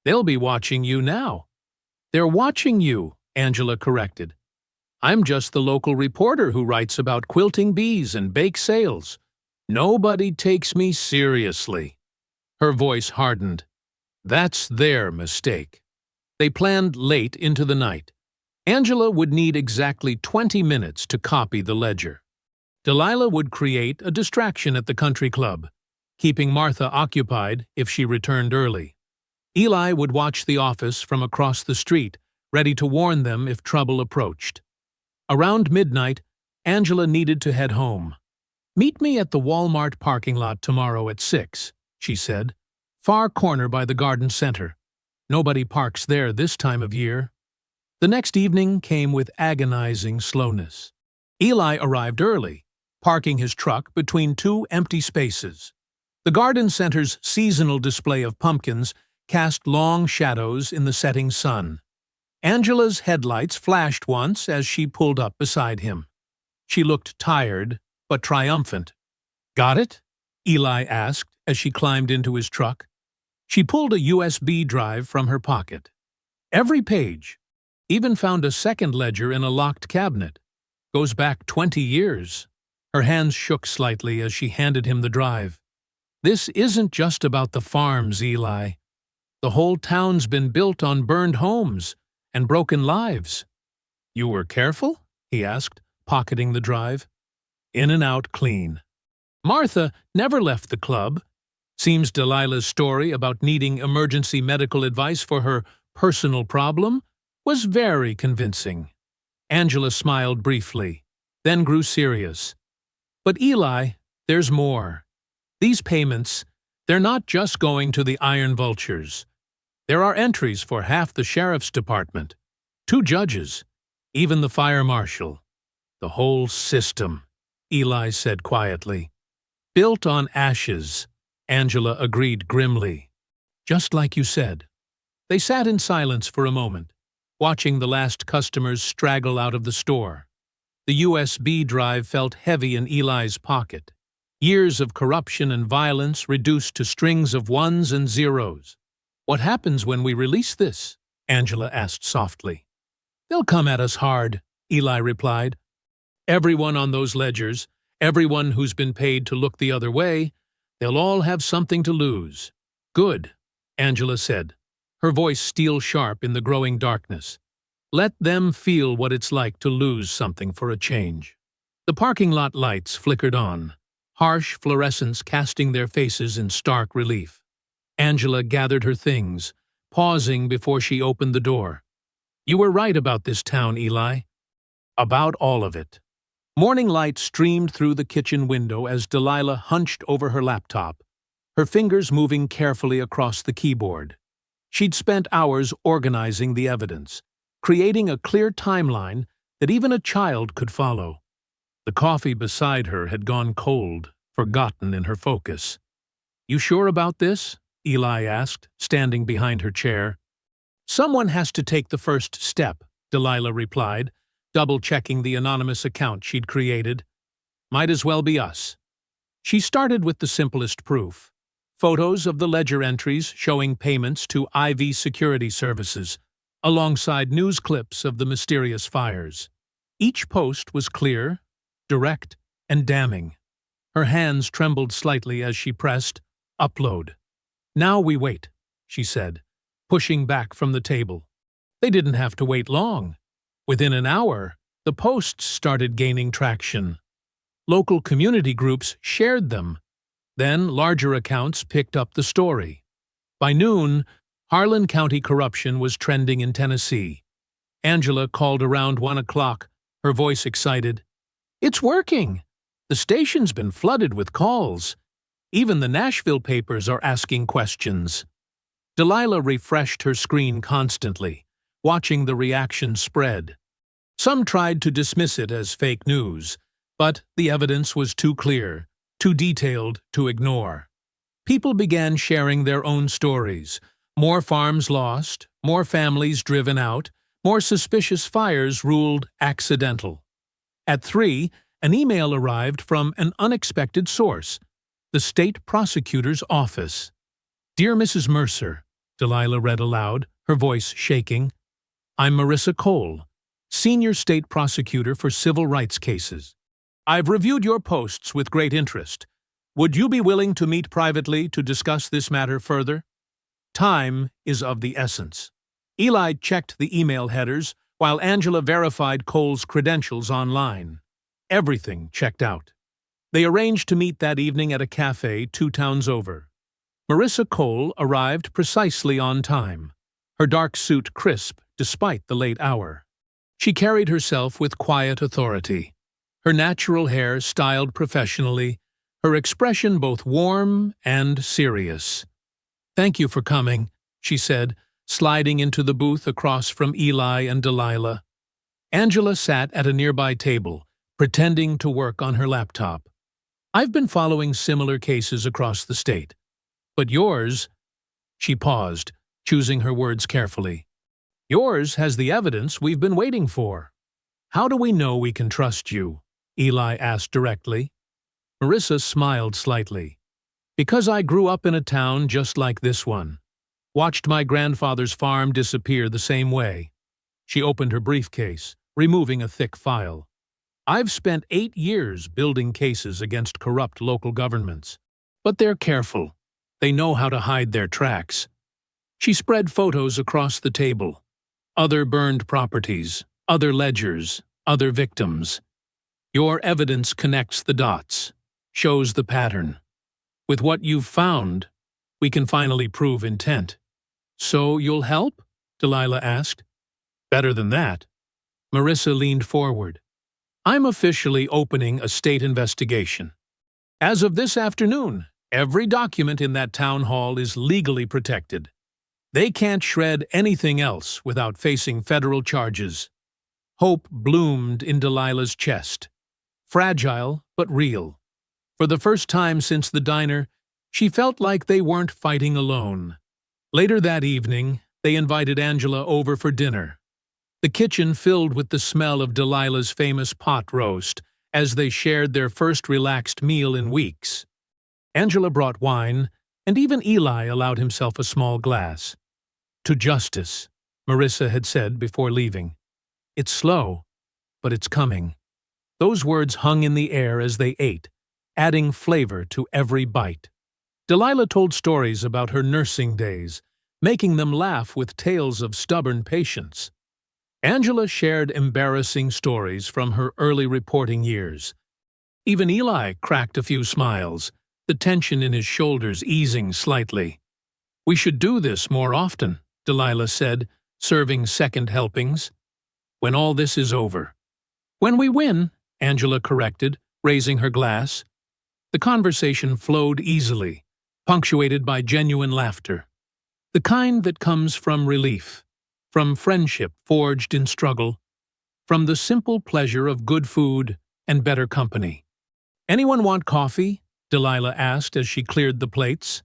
"They'll be watching you now." "They're watching you," Angela corrected. "I'm just the local reporter who writes about quilting bees and bake sales. Nobody takes me seriously." Her voice hardened. "That's their mistake." They planned late into the night. Angela would need exactly 20 minutes to copy the ledger. Delilah would create a distraction at the country club, keeping Martha occupied if she returned early. Eli would watch the office from across the street, ready to warn them if trouble approached. Around midnight, Angela needed to head home. "Meet me at the Walmart parking lot tomorrow at 6, she said. "Far corner by the garden center. Nobody parks there this time of year." The next evening came with agonizing slowness. Eli arrived early, parking his truck between 2 empty spaces. The garden center's seasonal display of pumpkins cast long shadows in the setting sun. Angela's headlights flashed once as she pulled up beside him. She looked tired, but triumphant. "Got it?" Eli asked as she climbed into his truck. She pulled a USB drive from her pocket. "Every page. Even found a second ledger in a locked cabinet. Goes back 20 years. Her hands shook slightly as she handed him the drive. "This isn't just about the farms, Eli. The whole town's been built on burned homes and broken lives." "You were careful?" he asked, pocketing the drive. "In and out clean." Martha never left the club. Seems Delilah's story about needing emergency medical advice for her personal problem was very convincing. Angela smiled briefly, then grew serious. "But Eli, there's more. These payments, they're not just going to the Iron Vultures. There are entries for half the sheriff's department, 2 judges, even the fire marshal. The whole system," Eli said quietly. "Built on ashes," Angela agreed grimly. "Just like you said." They sat in silence for a moment, watching the last customers straggle out of the store. The USB drive felt heavy in Eli's pocket. Years of corruption and violence reduced to strings of ones and zeros. What happens when we release this? Angela asked softly. They'll come at us hard, Eli replied. Everyone on those ledgers, everyone who's been paid to look the other way, they'll all have something to lose. Good, Angela said, her voice steel-sharp in the growing darkness. Let them feel what it's like to lose something for a change. The parking lot lights flickered on, harsh fluorescence casting their faces in stark relief. Angela gathered her things, pausing before she opened the door. You were right about this town, Eli. About all of it. Morning light streamed through the kitchen window as Delilah hunched over her laptop, her fingers moving carefully across the keyboard. She'd spent hours organizing the evidence, creating a clear timeline that even a child could follow. The coffee beside her had gone cold, forgotten in her focus. You sure about this? Eli asked, standing behind her chair. Someone has to take the first step, Delilah replied, double-checking the anonymous account she'd created. Might as well be us. She started with the simplest proof. Photos of the ledger entries showing payments to IV security services, alongside news clips of the mysterious fires. Each post was clear, direct, and damning. Her hands trembled slightly as she pressed upload. Now we wait, she said, pushing back from the table. They didn't have to wait long. Within an hour, the posts started gaining traction. Local community groups shared them. Then larger accounts picked up the story. By noon, Harlan County corruption was trending in Tennessee. Angela called around 1 o'clock, her voice excited. It's working! The station's been flooded with calls. Even the Nashville papers are asking questions. Delilah refreshed her screen constantly, watching the reaction spread. Some tried to dismiss it as fake news, but the evidence was too clear, too detailed to ignore. People began sharing their own stories. More farms lost, more families driven out, more suspicious fires ruled accidental. At 3, an email arrived from an unexpected source, the state prosecutor's office. Dear Mrs. Mercer, Delilah read aloud, her voice shaking. I'm Marissa Cole, Senior State Prosecutor for Civil Rights Cases. I've reviewed your posts with great interest. Would you be willing to meet privately to discuss this matter further? Time is of the essence. Eli checked the email headers while Angela verified Cole's credentials online. Everything checked out. They arranged to meet that evening at a cafe 2 towns over. Marissa Cole arrived precisely on time, her dark suit crisp despite the late hour. She carried herself with quiet authority, her natural hair styled professionally, her expression both warm and serious. Thank you for coming, she said, sliding into the booth across from Eli and Delilah. Angela sat at a nearby table, pretending to work on her laptop. I've been following similar cases across the state. But yours, she paused, choosing her words carefully. Yours has the evidence we've been waiting for. How do we know we can trust you? Eli asked directly. Marissa smiled slightly. Because I grew up in a town just like this one. Watched my grandfather's farm disappear the same way. She opened her briefcase, removing a thick file. I've spent 8 years building cases against corrupt local governments. But they're careful. They know how to hide their tracks. She spread photos across the table. Other burned properties, other ledgers, other victims. Your evidence connects the dots, shows the pattern. With what you've found, we can finally prove intent. So you'll help? Delilah asked. Better than that. Marissa leaned forward. I'm officially opening a state investigation. As of this afternoon, every document in that town hall is legally protected. They can't shred anything else without facing federal charges. Hope bloomed in Delilah's chest. Fragile, but real. For the first time since the diner, she felt like they weren't fighting alone. Later that evening, they invited Angela over for dinner. The kitchen filled with the smell of Delilah's famous pot roast as they shared their first relaxed meal in weeks. Angela brought wine, and even Eli allowed himself a small glass. To justice, Marissa had said before leaving. It's slow, but it's coming. Those words hung in the air as they ate, adding flavor to every bite. Delilah told stories about her nursing days, making them laugh with tales of stubborn patience. Angela shared embarrassing stories from her early reporting years. Even Eli cracked a few smiles, the tension in his shoulders easing slightly. "We should do this more often," Delilah said, serving second helpings. "When all this is over." "When we win," Angela corrected, raising her glass. The conversation flowed easily, punctuated by genuine laughter. The kind that comes from relief, from friendship forged in struggle, from the simple pleasure of good food and better company. "Anyone want coffee?" Delilah asked as she cleared the plates.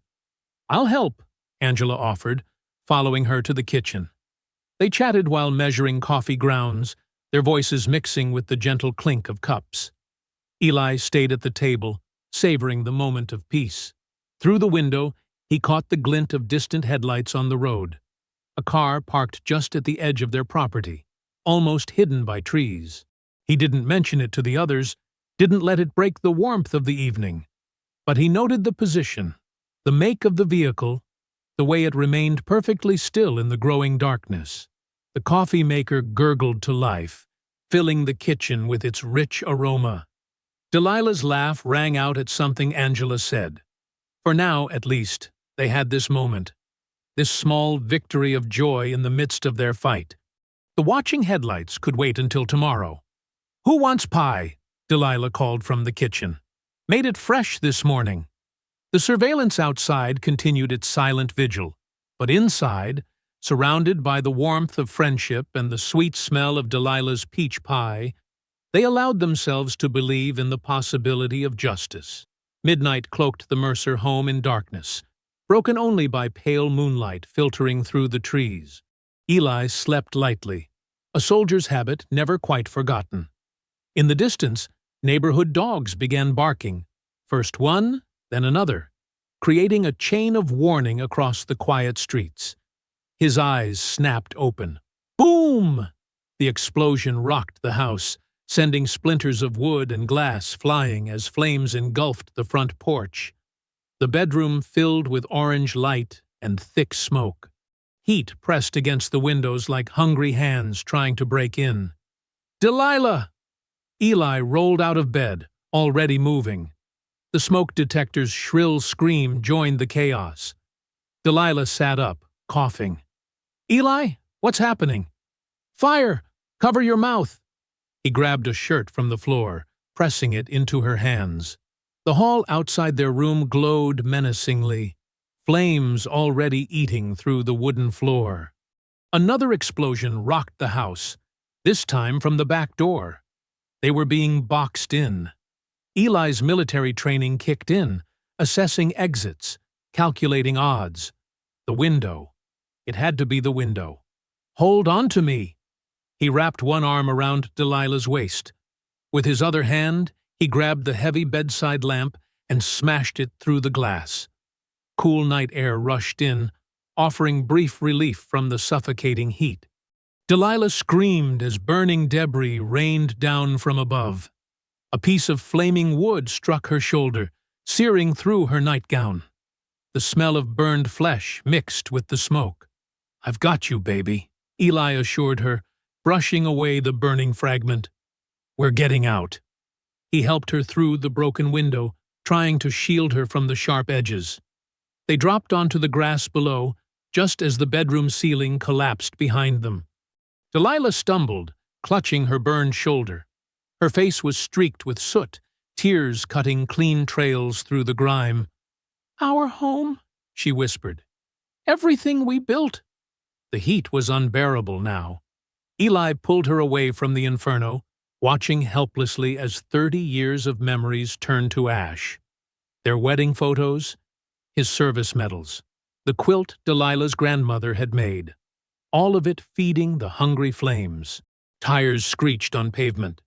"I'll help," Angela offered, following her to the kitchen. They chatted while measuring coffee grounds, their voices mixing with the gentle clink of cups. Eli stayed at the table, savoring the moment of peace. Through the window, he caught the glint of distant headlights on the road. A car parked just at the edge of their property, almost hidden by trees. He didn't mention it to the others, didn't let it break the warmth of the evening. But he noted the position, the make of the vehicle, the way it remained perfectly still in the growing darkness. The coffee maker gurgled to life, filling the kitchen with its rich aroma. Delilah's laugh rang out at something Angela said. For now, at least, they had this moment, this small victory of joy in the midst of their fight. The watching headlights could wait until tomorrow. "Who wants pie?" Delilah called from the kitchen. "Made it fresh this morning." The surveillance outside continued its silent vigil, but inside, surrounded by the warmth of friendship and the sweet smell of Delilah's peach pie, they allowed themselves to believe in the possibility of justice. Midnight cloaked the Mercer home in darkness, broken only by pale moonlight filtering through the trees. Eli slept lightly, a soldier's habit never quite forgotten. In the distance, neighborhood dogs began barking, first one, then another, creating a chain of warning across the quiet streets. His eyes snapped open. Boom! The explosion rocked the house, sending splinters of wood and glass flying as flames engulfed the front porch. The bedroom filled with orange light and thick smoke. Heat pressed against the windows like hungry hands trying to break in. "Delilah!" Eli rolled out of bed, already moving. The smoke detector's shrill scream joined the chaos. Delilah sat up, coughing. "Eli, what's happening?" "Fire! Cover your mouth!" He grabbed a shirt from the floor, pressing it into her hands. The hall outside their room glowed menacingly, flames already eating through the wooden floor. Another explosion rocked the house, this time from the back door. They were being boxed in. Eli's military training kicked in, assessing exits, calculating odds. The window. It had to be the window. "Hold on to me!" He wrapped one arm around Delilah's waist. With his other hand, he grabbed the heavy bedside lamp and smashed it through the glass. Cool night air rushed in, offering brief relief from the suffocating heat. Delilah screamed as burning debris rained down from above. A piece of flaming wood struck her shoulder, searing through her nightgown. The smell of burned flesh mixed with the smoke. "I've got you, baby," Eli assured her, brushing away the burning fragment. "We're getting out." He helped her through the broken window, trying to shield her from the sharp edges. They dropped onto the grass below, just as the bedroom ceiling collapsed behind them. Delilah stumbled, clutching her burned shoulder. Her face was streaked with soot, tears cutting clean trails through the grime. "Our home," she whispered. "Everything we built." The heat was unbearable now. Eli pulled her away from the inferno, watching helplessly as 30 years of memories turned to ash. Their wedding photos, his service medals, the quilt Delilah's grandmother had made. All of it feeding the hungry flames. Tires screeched on pavement.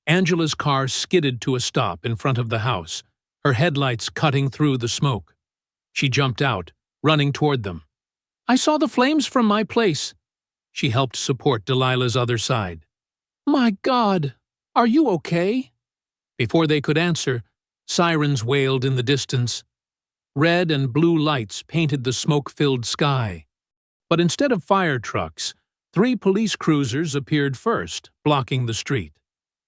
Angela's car skidded to a stop in front of the house, her headlights cutting through the smoke. She jumped out, running toward them. I saw the flames from my place. She helped support Delilah's other side. My God, are you okay? Before they could answer, sirens wailed in the distance. Red and blue lights painted the smoke-filled sky. But instead of fire trucks, 3 police cruisers appeared first, blocking the street.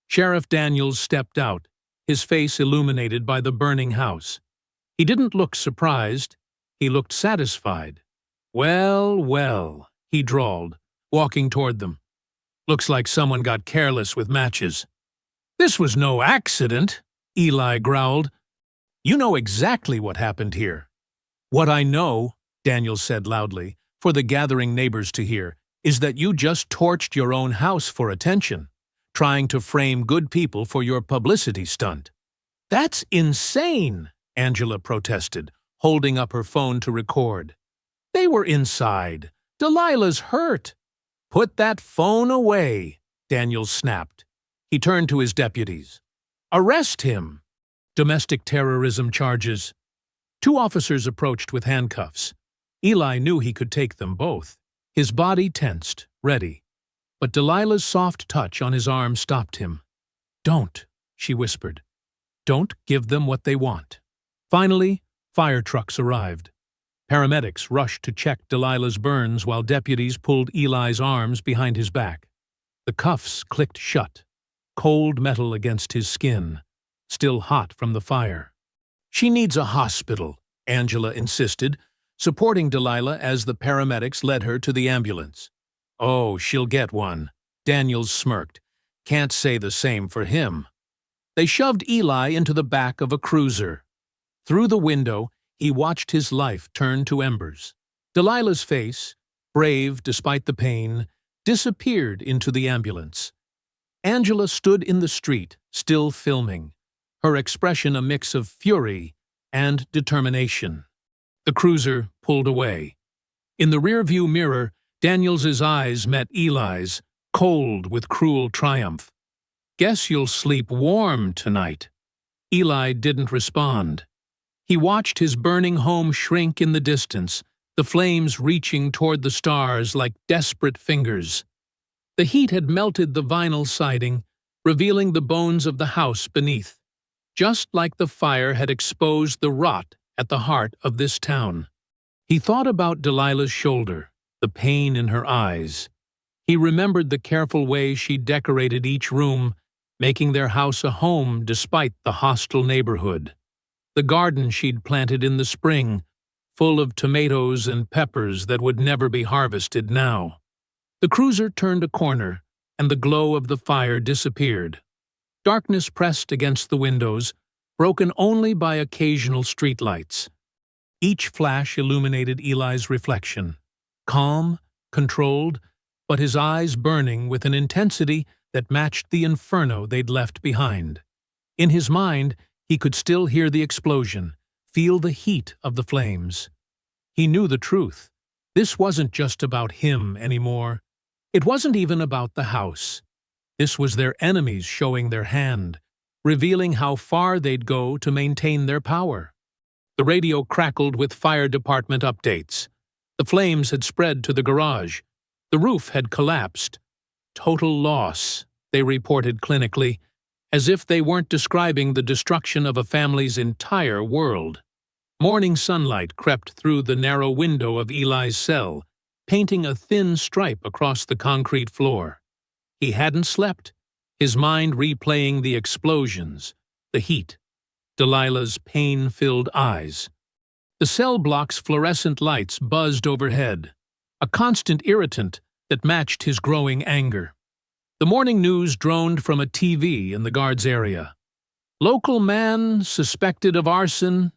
Sheriff Daniels stepped out, his face illuminated by the burning house. He didn't look surprised. He looked satisfied. Well, well, he drawled, walking toward them. Looks like someone got careless with matches. This was no accident, Eli growled. You know exactly what happened here. What I know, Daniels said loudly, for the gathering neighbors to hear, is that you just torched your own house for attention, trying to frame good people for your publicity stunt. That's insane, Angela protested, holding up her phone to record. They were inside. Delilah's hurt. Put that phone away, Daniels snapped. He turned to his deputies. Arrest him. Domestic terrorism charges. 2 officers approached with handcuffs. Eli knew he could take them both. His body tensed, ready. But Delilah's soft touch on his arm stopped him. Don't, she whispered. Don't give them what they want. Finally, fire trucks arrived. Paramedics rushed to check Delilah's burns while deputies pulled Eli's arms behind his back. The cuffs clicked shut, cold metal against his skin, still hot from the fire. She needs a hospital, Angela insisted, supporting Delilah as the paramedics led her to the ambulance. Oh, she'll get one, Daniels smirked. Can't say the same for him. They shoved Eli into the back of a cruiser. Through the window, he watched his life turn to embers. Delilah's face, brave despite the pain, disappeared into the ambulance. Angela stood in the street, still filming, her expression a mix of fury and determination. The cruiser pulled away. In the rearview mirror, Daniels's eyes met Eli's, cold with cruel triumph. Guess you'll sleep warm tonight. Eli didn't respond. He watched his burning home shrink in the distance, the flames reaching toward the stars like desperate fingers. The heat had melted the vinyl siding, revealing the bones of the house beneath, just like the fire had exposed the rot at the heart of this town. He thought about Delilah's shoulder, the pain in her eyes. He remembered the careful way she decorated each room, making their house a home despite the hostile neighborhood. The garden she'd planted in the spring, full of tomatoes and peppers that would never be harvested now. The cruiser turned a corner, and the glow of the fire disappeared. Darkness pressed against the windows, broken only by occasional streetlights. Each flash illuminated Eli's reflection, calm, controlled, but his eyes burning with an intensity that matched the inferno they'd left behind. In his mind, he could still hear the explosion, feel the heat of the flames. He knew the truth. This wasn't just about him anymore. It wasn't even about the house. This was their enemies showing their hand, revealing how far they'd go to maintain their power. The radio crackled with fire department updates. The flames had spread to the garage. The roof had collapsed. Total loss, they reported clinically, as if they weren't describing the destruction of a family's entire world. Morning sunlight crept through the narrow window of Eli's cell, painting a thin stripe across the concrete floor. He hadn't slept, his mind replaying the explosions, the heat, Delilah's pain-filled eyes. The cell block's fluorescent lights buzzed overhead, a constant irritant that matched his growing anger. The morning news droned from a TV in the guard's area. Local man suspected of arson.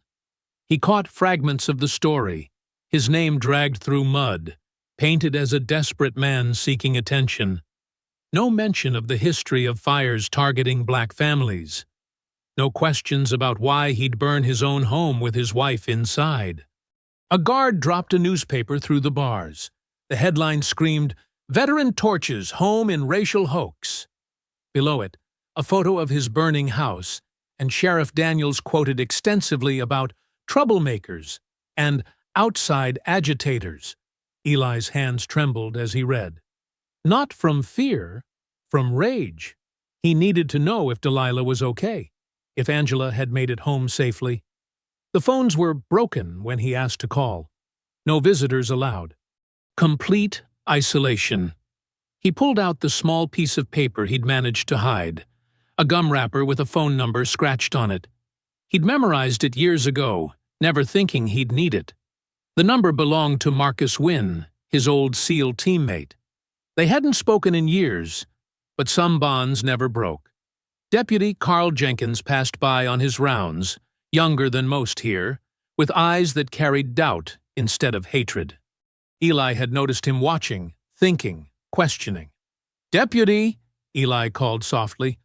He caught fragments of the story, his name dragged through mud, painted as a desperate man seeking attention. No mention of the history of fires targeting black families. No questions about why he'd burn his own home with his wife inside. A guard dropped a newspaper through the bars. The headline screamed, "Veteran torches home in racial hoax." Below it, a photo of his burning house, and Sheriff Daniels quoted extensively about troublemakers and outside agitators. Eli's hands trembled as he read. Not from fear, from rage. He needed to know if Delilah was okay, if Angela had made it home safely. The phones were broken when he asked to call. No visitors allowed. Complete isolation. He pulled out the small piece of paper he'd managed to hide, a gum wrapper with a phone number scratched on it. He'd memorized it years ago, never thinking he'd need it. The number belonged to Marcus Wynne, his old SEAL teammate. They hadn't spoken in years, but some bonds never broke. Deputy Carl Jenkins passed by on his rounds, younger than most here, with eyes that carried doubt instead of hatred. Eli had noticed him watching, thinking, questioning. "Deputy," Eli called softly.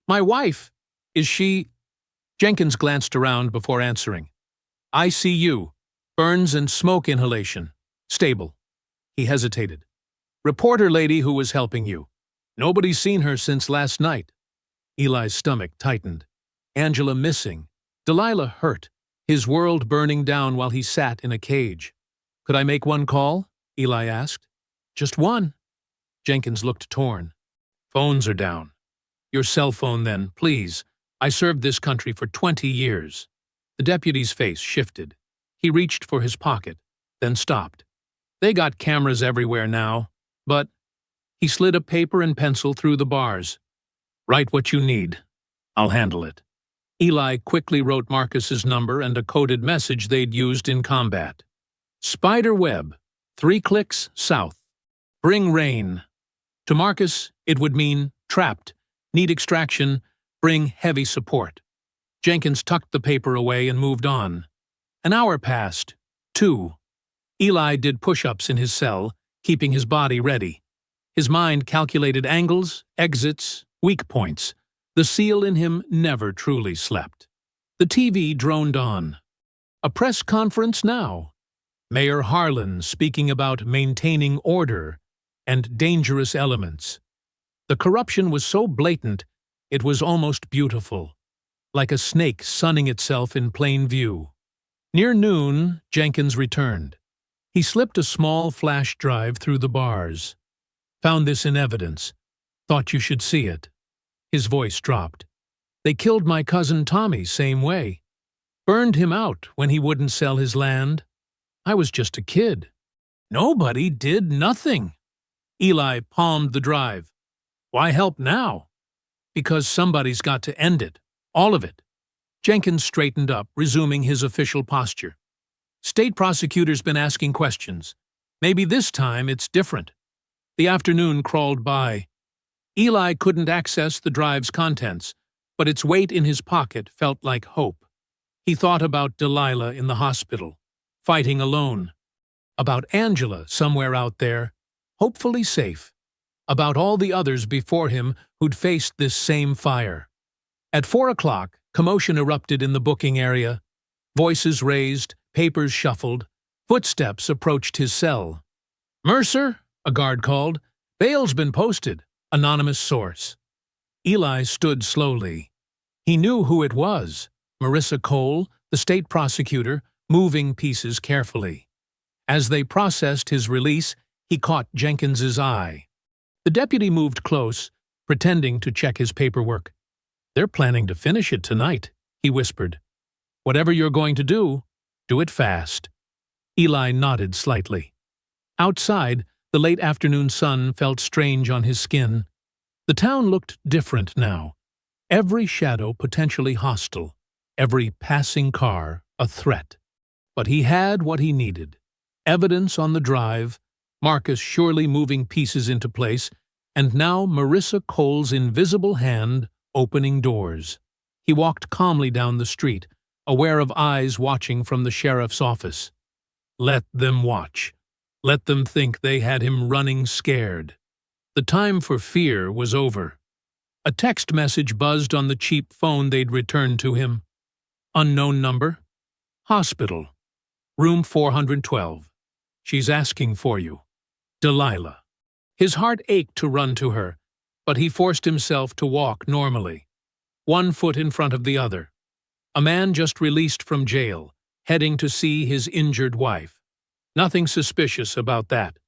"My wife. Is she—" Jenkins glanced around before answering. "ICU. Burns and smoke inhalation. Stable." He hesitated. "Reporter lady who was helping you. Nobody's seen her since last night." Eli's stomach tightened. Angela missing. Delilah hurt. His world burning down while he sat in a cage. "Could I make one call?" Eli asked. "Just one." Jenkins looked torn. "Phones are down." "Your cell phone, then, please. I served this country for 20 years. The deputy's face shifted. He reached for his pocket, then stopped. "They got cameras everywhere now, but—" He slid a paper and pencil through the bars. "Write what you need. I'll handle it." Eli quickly wrote Marcus's number and a coded message they'd used in combat. "Spider web. 3 clicks south. Bring rain." To Marcus, it would mean trapped, need extraction, bring heavy support. Jenkins tucked the paper away and moved on. An hour passed. 2. Eli did push-ups in his cell, keeping his body ready. His mind calculated angles, exits, weak points. The SEAL in him never truly slept. The TV droned on. A press conference now. Mayor Harlan speaking about maintaining order and dangerous elements. The corruption was so blatant, it was almost beautiful, like a snake sunning itself in plain view. Near noon, Jenkins returned. He slipped a small flash drive through the bars. "Found this in evidence. Thought you should see it." His voice dropped. "They killed my cousin Tommy same way. Burned him out when he wouldn't sell his land. I was just a kid. Nobody did nothing." Eli palmed the drive. "Why help now?" "Because somebody's got to end it. All of it." Jenkins straightened up, resuming his official posture. "State prosecutor's been asking questions. Maybe this time it's different." The afternoon crawled by. Eli couldn't access the drive's contents, but its weight in his pocket felt like hope. He thought about Delilah in the hospital, fighting alone. About Angela somewhere out there, hopefully safe. About all the others before him who'd faced this same fire. At 4 o'clock, commotion erupted in the booking area. Voices raised, papers shuffled. Footsteps approached his cell. "Mercer," a guard called. "Bail's been posted. Anonymous source." Eli stood slowly. He knew who it was. Marissa Cole, the state prosecutor, moving pieces carefully. As they processed his release, he caught Jenkins's eye. The deputy moved close, pretending to check his paperwork. "They're planning to finish it tonight," he whispered. "Whatever you're going to do it fast." Eli nodded slightly. Outside, the late afternoon sun felt strange on his skin. The town looked different now. Every shadow potentially hostile, every passing car a threat. But he had what he needed. Evidence on the drive, Marcus surely moving pieces into place, and now Marissa Cole's invisible hand opening doors. He walked calmly down the street, aware of eyes watching from the sheriff's office. Let them watch. Let them think they had him running scared. The time for fear was over. A text message buzzed on the cheap phone they'd returned to him. Unknown number. Hospital. Room 412. She's asking for you. Delilah. His heart ached to run to her, but he forced himself to walk normally, one foot in front of the other. A man just released from jail, heading to see his injured wife. Nothing suspicious about that.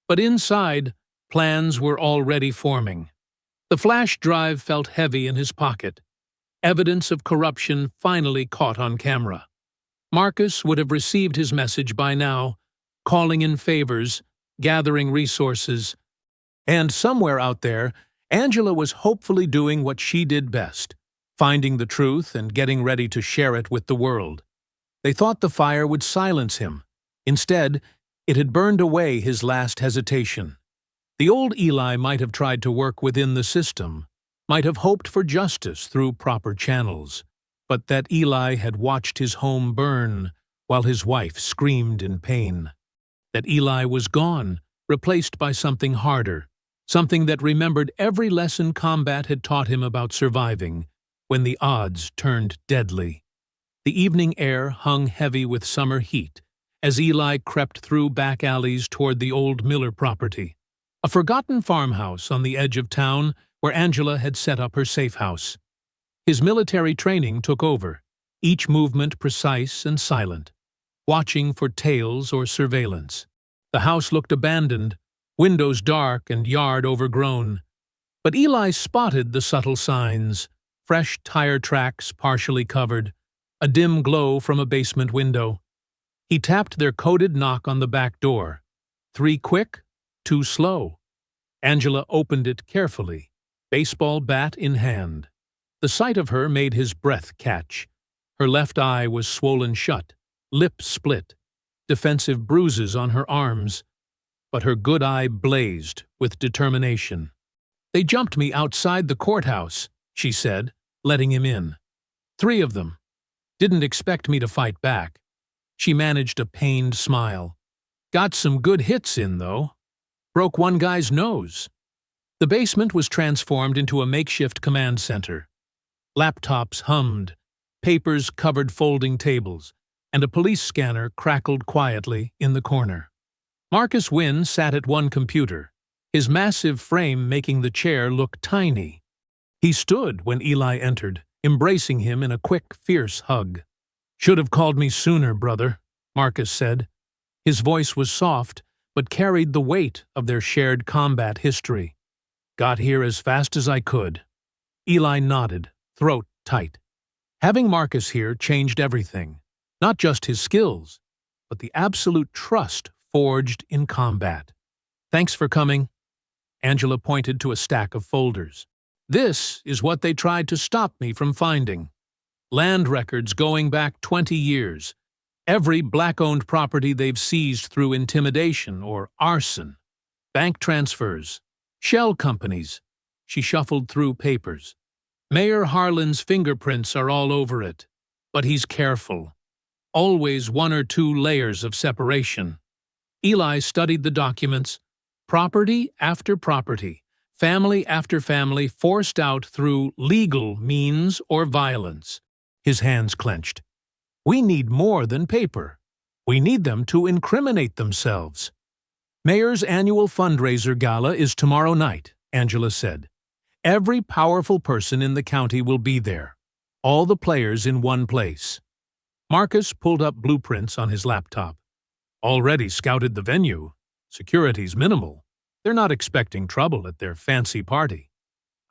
But inside, plans were already forming. The flash drive felt heavy in his pocket. Evidence of corruption finally caught on camera. Marcus would have received his message by now, calling in favors, gathering resources, and somewhere out there, Angela was hopefully doing what she did best, finding the truth and getting ready to share it with the world. They thought the fire would silence him. Instead, it had burned away his last hesitation. The old Eli might have tried to work within the system, might have hoped for justice through proper channels, but that Eli had watched his home burn while his wife screamed in pain. That Eli was gone, replaced by something harder, something that remembered every lesson combat had taught him about surviving when the odds turned deadly. The evening air hung heavy with summer heat as Eli crept through back alleys toward the old Miller property, a forgotten farmhouse on the edge of town where Angela had set up her safe house. His military training took over, each movement precise and silent, watching for tails or surveillance. The house looked abandoned, windows dark and yard overgrown. But Eli spotted the subtle signs: fresh tire tracks partially covered, a dim glow from a basement window. He tapped their coded knock on the back door. 3 quick, 2 slow. Angela opened it carefully, baseball bat in hand. The sight of her made his breath catch. Her left eye was swollen shut, lip split, defensive bruises on her arms, but her good eye blazed with determination. "They jumped me outside the courthouse," she said, letting him in. 3 of them. Didn't expect me to fight back. She managed a pained smile. "Got some good hits in, though. Broke one guy's nose." The basement was transformed into a makeshift command center. Laptops hummed, papers covered folding tables, and a police scanner crackled quietly in the corner. Marcus Wynne sat at one computer, his massive frame making the chair look tiny. He stood when Eli entered, embracing him in a quick, fierce hug. "Should have called me sooner, brother," Marcus said. His voice was soft, but carried the weight of their shared combat history. "Got here as fast as I could." Eli nodded, throat tight. Having Marcus here changed everything, not just his skills, but the absolute trust forged in combat. "Thanks for coming." Angela pointed to a stack of folders. "This is what they tried to stop me from finding. Land records going back 20 years. Every black-owned property they've seized through intimidation or arson. Bank transfers. Shell companies." She shuffled through papers. "Mayor Harlan's fingerprints are all over it. But he's careful. Always 1 or 2 layers of separation." Eli studied the documents. Property after property, family after family forced out through legal means or violence. His hands clenched. "We need more than paper. We need them to incriminate themselves." "Mayor's annual fundraiser gala is tomorrow night," Angela said. "Every powerful person in the county will be there. All the players in one place." Marcus pulled up blueprints on his laptop. "Already scouted the venue. Security's minimal. They're not expecting trouble at their fancy party.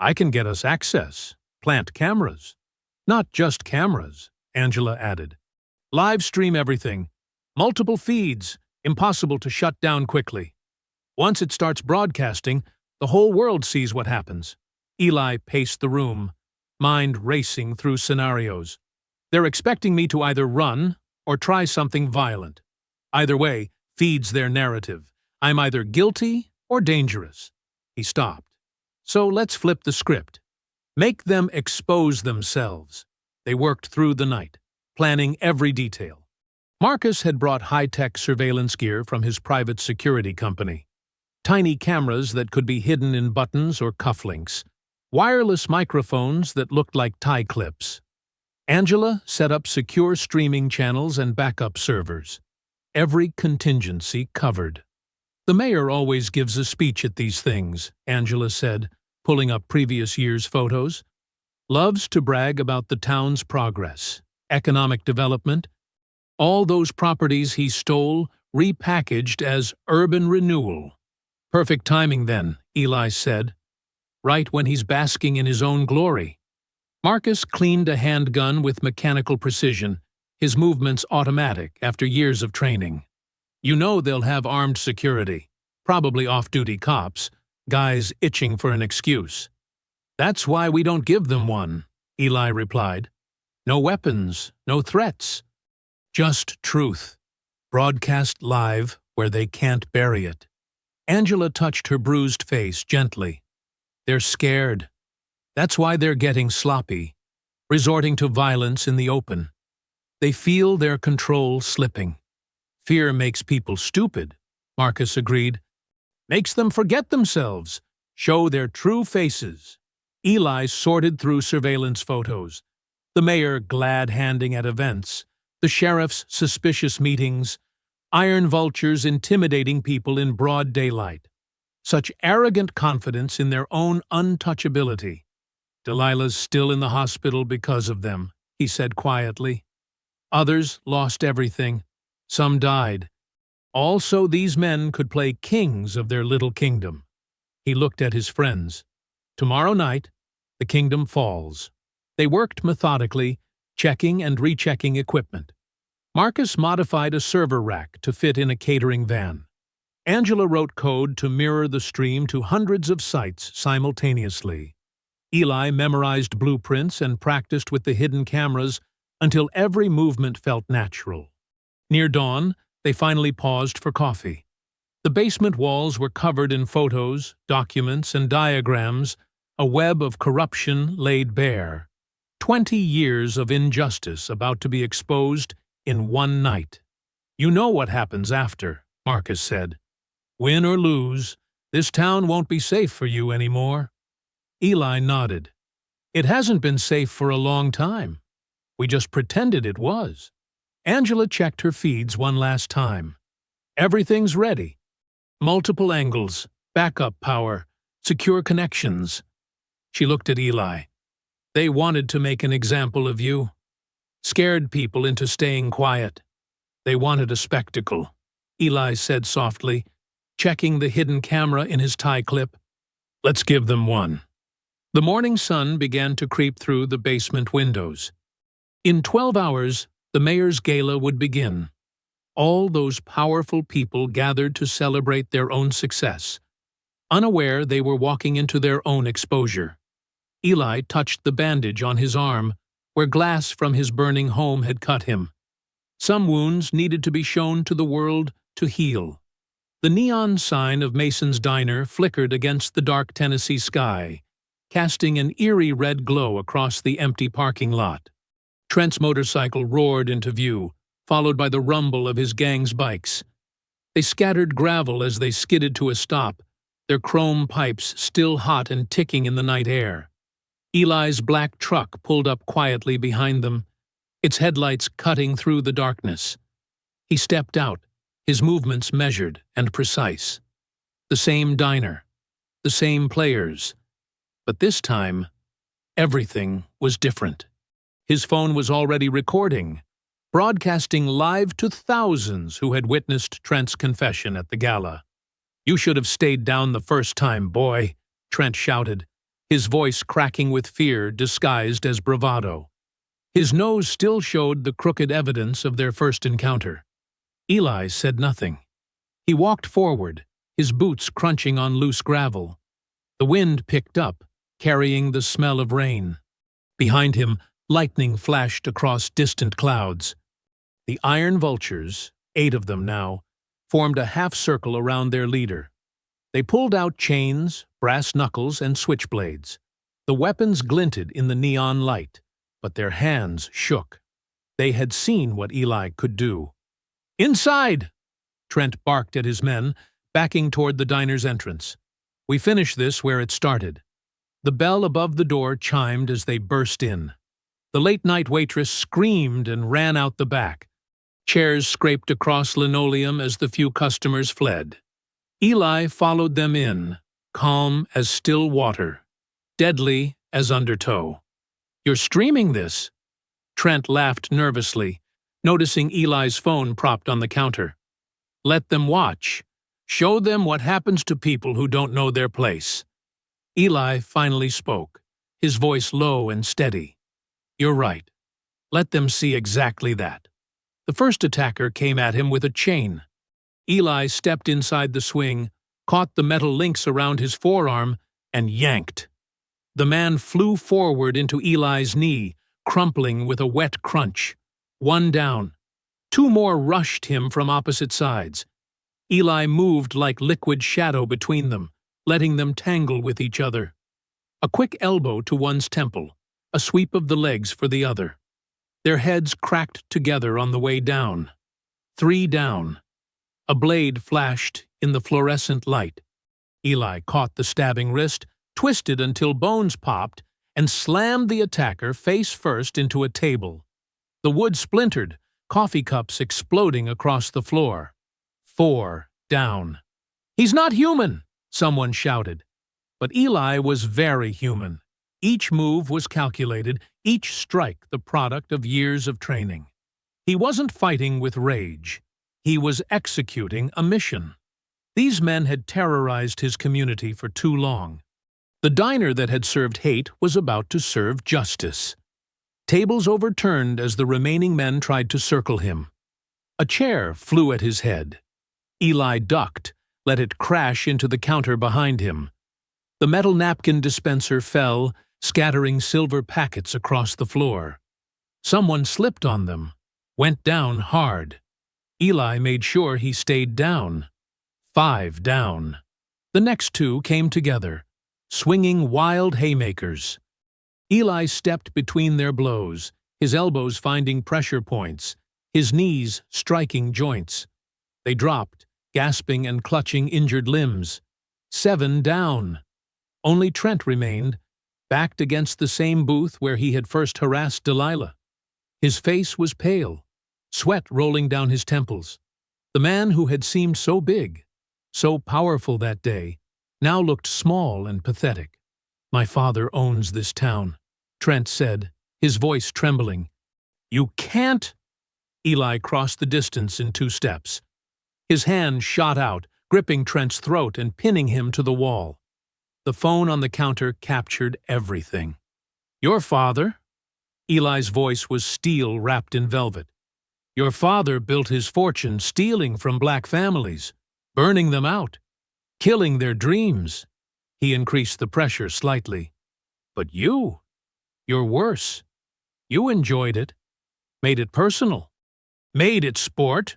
I can get us access, plant cameras." "Not just cameras," Angela added. "Live stream everything. Multiple feeds, impossible to shut down quickly. Once it starts broadcasting, the whole world sees what happens." Eli paced the room, mind racing through scenarios. "They're expecting me to either run or try something violent. Either way feeds their narrative. I'm either guilty or dangerous." He stopped. "So let's flip the script. Make them expose themselves." They worked through the night, planning every detail. Marcus had brought high-tech surveillance gear from his private security company. Tiny cameras that could be hidden in buttons or cufflinks. Wireless microphones that looked like tie clips. Angela set up secure streaming channels and backup servers. Every contingency covered. "The mayor always gives a speech at these things," Angela said, pulling up previous year's photos. "Loves to brag about the town's progress, economic development. All those properties he stole repackaged as urban renewal. Perfect timing then, Eli said, right when he's basking in his own glory. Marcus cleaned a handgun with mechanical precision, his movements automatic after years of training. You know they'll have armed security, probably off-duty cops, guys itching for an excuse. That's why we don't give them one, Eli replied. No weapons, no threats. Just truth, broadcast live where they can't bury it. Angela touched her bruised face gently. They're scared. That's why they're getting sloppy, resorting to violence in the open. They feel their control slipping. Fear makes people stupid, Marcus agreed. Makes them forget themselves, show their true faces. Eli sorted through surveillance photos, the mayor glad-handing at events, the sheriff's suspicious meetings, iron vultures intimidating people in broad daylight. Such arrogant confidence in their own untouchability. Delilah's still in the hospital because of them, he said quietly. Others lost everything. Some died. Also, these men could play kings of their little kingdom. He looked at his friends. Tomorrow night, the kingdom falls. They worked methodically, checking and rechecking equipment. Marcus modified a server rack to fit in a catering van. Angela wrote code to mirror the stream to hundreds of sites simultaneously. Eli memorized blueprints and practiced with the hidden cameras until every movement felt natural. Near dawn, they finally paused for coffee. The basement walls were covered in photos, documents, and diagrams, a web of corruption laid bare. 20 years of injustice about to be exposed in one night. You know what happens after, Marcus said. Win or lose, this town won't be safe for you anymore. Eli nodded. It hasn't been safe for a long time. We just pretended it was. Angela checked her feeds one last time. Everything's ready. Multiple angles, backup power, secure connections. She looked at Eli. They wanted to make an example of you. Scared people into staying quiet. They wanted a spectacle, Eli said softly, checking the hidden camera in his tie clip. Let's give them one. The morning sun began to creep through the basement windows. In 12 hours, the mayor's gala would begin. All those powerful people gathered to celebrate their own success, unaware they were walking into their own exposure. Eli touched the bandage on his arm, where glass from his burning home had cut him. Some wounds needed to be shown to the world to heal. The neon sign of Mason's Diner flickered against the dark Tennessee sky, casting an eerie red glow across the empty parking lot. Trent's motorcycle roared into view, followed by the rumble of his gang's bikes. They scattered gravel as they skidded to a stop, their chrome pipes still hot and ticking in the night air. Eli's black truck pulled up quietly behind them, its headlights cutting through the darkness. He stepped out, his movements measured and precise. The same diner, the same players. But this time, everything was different. His phone was already recording, broadcasting live to thousands who had witnessed Trent's confession at the gala. You should have stayed down the first time, boy, Trent shouted, his voice cracking with fear disguised as bravado. His nose still showed the crooked evidence of their first encounter. Eli said nothing. He walked forward, his boots crunching on loose gravel. The wind picked up, carrying the smell of rain. Behind him, lightning flashed across distant clouds. The iron vultures, 8 of them now, formed a half-circle around their leader. They pulled out chains, brass knuckles, and switchblades. The weapons glinted in the neon light, but their hands shook. They had seen what Eli could do. "Inside!" Trent barked at his men, backing toward the diner's entrance. "We finish this where it started." The bell above the door chimed as they burst in. The late-night waitress screamed and ran out the back. Chairs scraped across linoleum as the few customers fled. Eli followed them in, calm as still water, deadly as undertow. "You're streaming this?" Trent laughed nervously, noticing Eli's phone propped on the counter. Let them watch. Show them what happens to people who don't know their place. Eli finally spoke, his voice low and steady. You're right. Let them see exactly that. The first attacker came at him with a chain. Eli stepped inside the swing, caught the metal links around his forearm, and yanked. The man flew forward into Eli's knee, crumpling with a wet crunch. One down. Two more rushed him from opposite sides. Eli moved like liquid shadow between them, letting them tangle with each other. A quick elbow to one's temple, a sweep of the legs for the other. Their heads cracked together on the way down. 3 down. A blade flashed in the fluorescent light. Eli caught the stabbing wrist, twisted until bones popped, and slammed the attacker face first into a table. The wood splintered, coffee cups exploding across the floor. 4 down. He's not human, someone shouted. But Eli was very human. Each move was calculated, each strike the product of years of training. He wasn't fighting with rage. He was executing a mission. These men had terrorized his community for too long. The diner that had served hate was about to serve justice. Tables overturned as the remaining men tried to circle him. A chair flew at his head. Eli ducked, let it crash into the counter behind him. The metal napkin dispenser fell, scattering silver packets across the floor. Someone slipped on them, went down hard. Eli made sure he stayed down. 5 down. The next 2 came together, swinging wild haymakers. Eli stepped between their blows, his elbows finding pressure points, his knees striking joints. They dropped, gasping and clutching injured limbs. 7 down. Only Trent remained, backed against the same booth where he had first harassed Delilah. His face was pale, sweat rolling down his temples. The man who had seemed so big, so powerful that day, now looked small and pathetic. My father owns this town, Trent said, his voice trembling. You can't! Eli crossed the distance in 2 steps. His hand shot out, gripping Trent's throat and pinning him to the wall. The phone on the counter captured everything. Your father? Eli's voice was steel wrapped in velvet. Your father built his fortune stealing from black families, burning them out, killing their dreams. He increased the pressure slightly. But you're worse. You enjoyed it, made it personal, made it sport.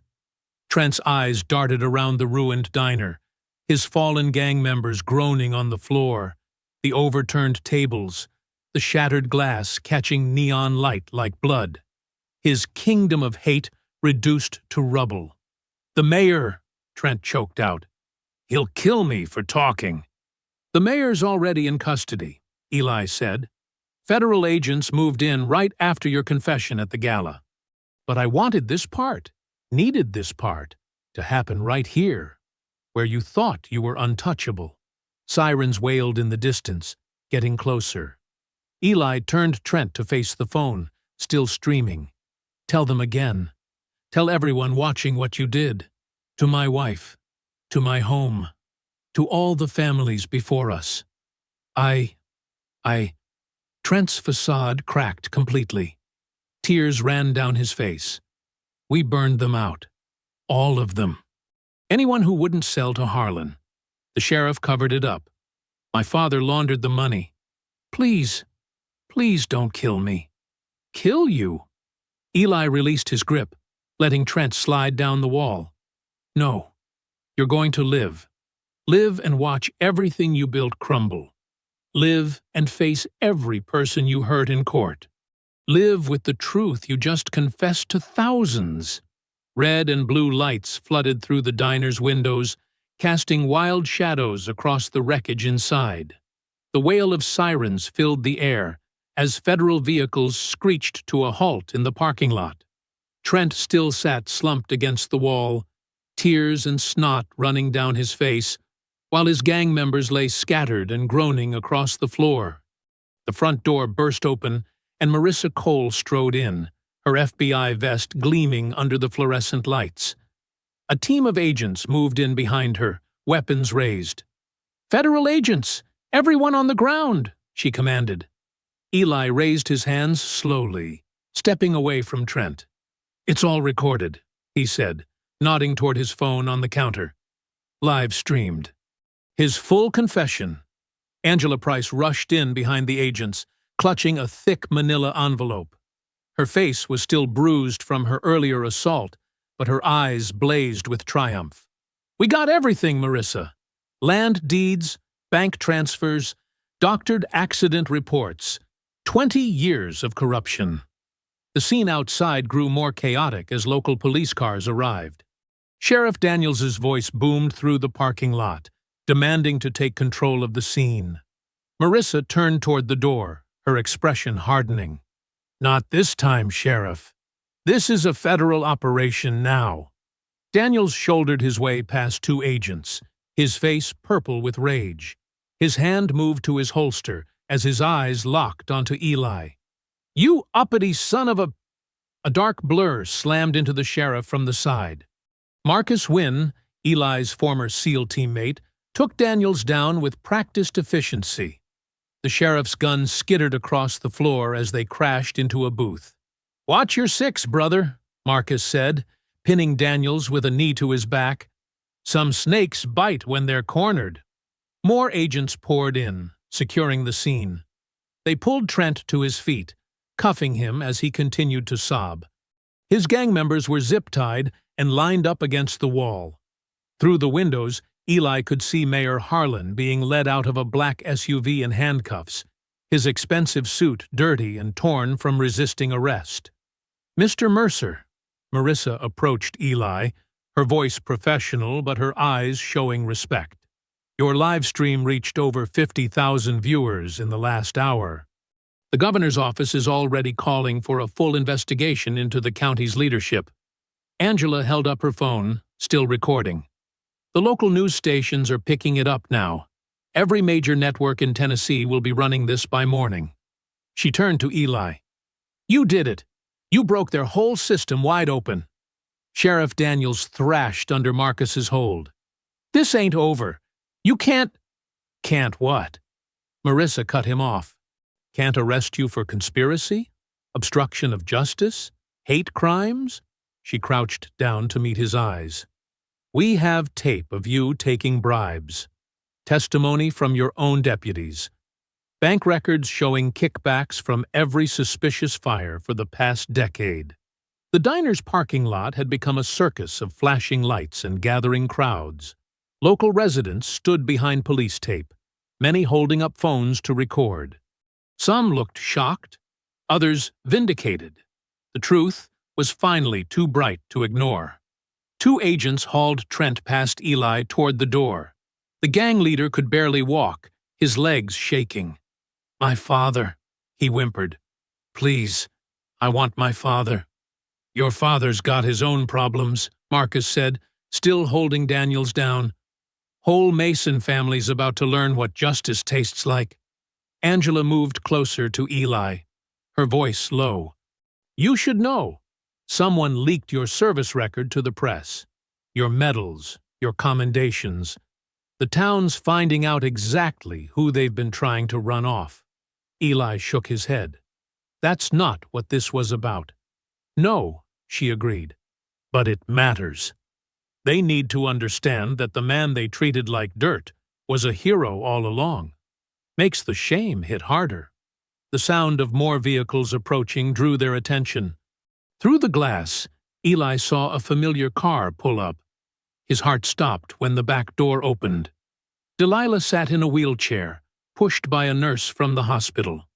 Trent's eyes darted around the ruined diner, his fallen gang members groaning on the floor, the overturned tables, the shattered glass catching neon light like blood. His kingdom of hate reduced to rubble. The mayor, Trent choked out. He'll kill me for talking. The mayor's already in custody, Eli said. Federal agents moved in right after your confession at the gala. But I wanted this part, needed this part, to happen right here, where you thought you were untouchable. Sirens wailed in the distance, getting closer. Eli turned Trent to face the phone, still streaming. Tell them again. Tell everyone watching what you did. To my wife. To my home. To all the families before us. Trent's facade cracked completely. Tears ran down his face. We burned them out. All of them. Anyone who wouldn't sell to Harlan. The sheriff covered it up. My father laundered the money. Please don't kill me. Kill you? Eli released his grip, letting Trent slide down the wall. No, you're going to live. Live and watch everything you built crumble. Live and face every person you hurt in court. Live with the truth you just confessed to thousands. Red and blue lights flooded through the diner's windows, casting wild shadows across the wreckage inside. The wail of sirens filled the air as federal vehicles screeched to a halt in the parking lot. Trent still sat slumped against the wall, tears and snot running down his face, while his gang members lay scattered and groaning across the floor. The front door burst open, and Marissa Cole strode in, her FBI vest gleaming under the fluorescent lights. A team of agents moved in behind her, weapons raised. "Federal agents! Everyone on the ground!" she commanded. Eli raised his hands slowly, stepping away from Trent. "It's all recorded," he said, nodding toward his phone on the counter. Live streamed. His full confession. Angela Price rushed in behind the agents, clutching a thick manila envelope. Her face was still bruised from her earlier assault, but her eyes blazed with triumph. "We got everything, Marissa. Land deeds, bank transfers, doctored accident reports. 20 years of corruption." The scene outside grew more chaotic as local police cars arrived. Sheriff Daniels's voice boomed through the parking lot, demanding to take control of the scene. Marissa turned toward the door, her expression hardening. "Not this time, Sheriff. This is a federal operation now." Daniels shouldered his way past two agents, his face purple with rage. His hand moved to his holster as his eyes locked onto Eli. "You uppity son of a—" A dark blur slammed into the sheriff from the side. Marcus Wynn, Eli's former SEAL teammate, took Daniels down with practiced efficiency. The sheriff's gun skittered across the floor as they crashed into a booth. "Watch your six, brother," Marcus said, pinning Daniels with a knee to his back. "Some snakes bite when they're cornered." More agents poured in, securing the scene. They pulled Trent to his feet, cuffing him as he continued to sob. His gang members were zip-tied and lined up against the wall. Through the windows, Eli could see Mayor Harlan being led out of a black SUV in handcuffs, his expensive suit dirty and torn from resisting arrest. "Mr. Mercer," Marissa approached Eli, her voice professional but her eyes showing respect. "Your live stream reached over 50,000 viewers in the last hour. The governor's office is already calling for a full investigation into the county's leadership." Angela held up her phone, still recording. "The local news stations are picking it up now. Every major network in Tennessee will be running this by morning." She turned to Eli. "You did it. You broke their whole system wide open." Sheriff Daniels thrashed under Marcus's hold. "This ain't over. You can't—" "Can't what?" Marissa cut him off. "Can't arrest you for conspiracy? Obstruction of justice? Hate crimes?" She crouched down to meet his eyes. "We have tape of you taking bribes. Testimony from your own deputies. Bank records showing kickbacks from every suspicious fire for the past decade." The diner's parking lot had become a circus of flashing lights and gathering crowds. Local residents stood behind police tape, many holding up phones to record. Some looked shocked, others vindicated. The truth was finally too bright to ignore. Two agents hauled Trent past Eli toward the door. The gang leader could barely walk, his legs shaking. "My father," he whimpered. "Please, I want my father." "Your father's got his own problems," Marcus said, still holding Daniels down. "Whole Mason family's about to learn what justice tastes like." Angela moved closer to Eli, her voice low. "You should know. Someone leaked your service record to the press. Your medals, your commendations. The town's finding out exactly who they've been trying to run off." Eli shook his head. "That's not what this was about." "No," she agreed. "But it matters. They need to understand that the man they treated like dirt was a hero all along. Makes the shame hit harder." The sound of more vehicles approaching drew their attention. Through the glass, Eli saw a familiar car pull up. His heart stopped when the back door opened. Delilah sat in a wheelchair, pushed by a nurse from the hospital.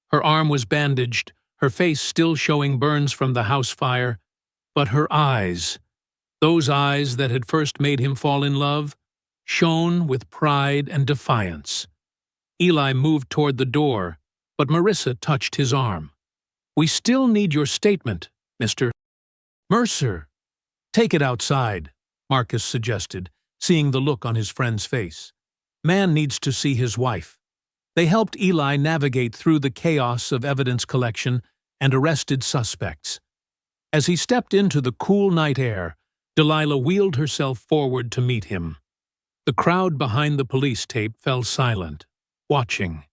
Her arm was bandaged, her face still showing burns from the house fire, but her eyes, those eyes that had first made him fall in love, shone with pride and defiance. Eli moved toward the door, but Marissa touched his arm. "We still need your statement, Mr. Mercer." "Take it outside," Marcus suggested, seeing the look on his friend's face. "Man needs to see his wife." They helped Eli navigate through the chaos of evidence collection and arrested suspects. As he stepped into the cool night air, Delilah wheeled herself forward to meet him. The crowd behind the police tape fell silent, watching.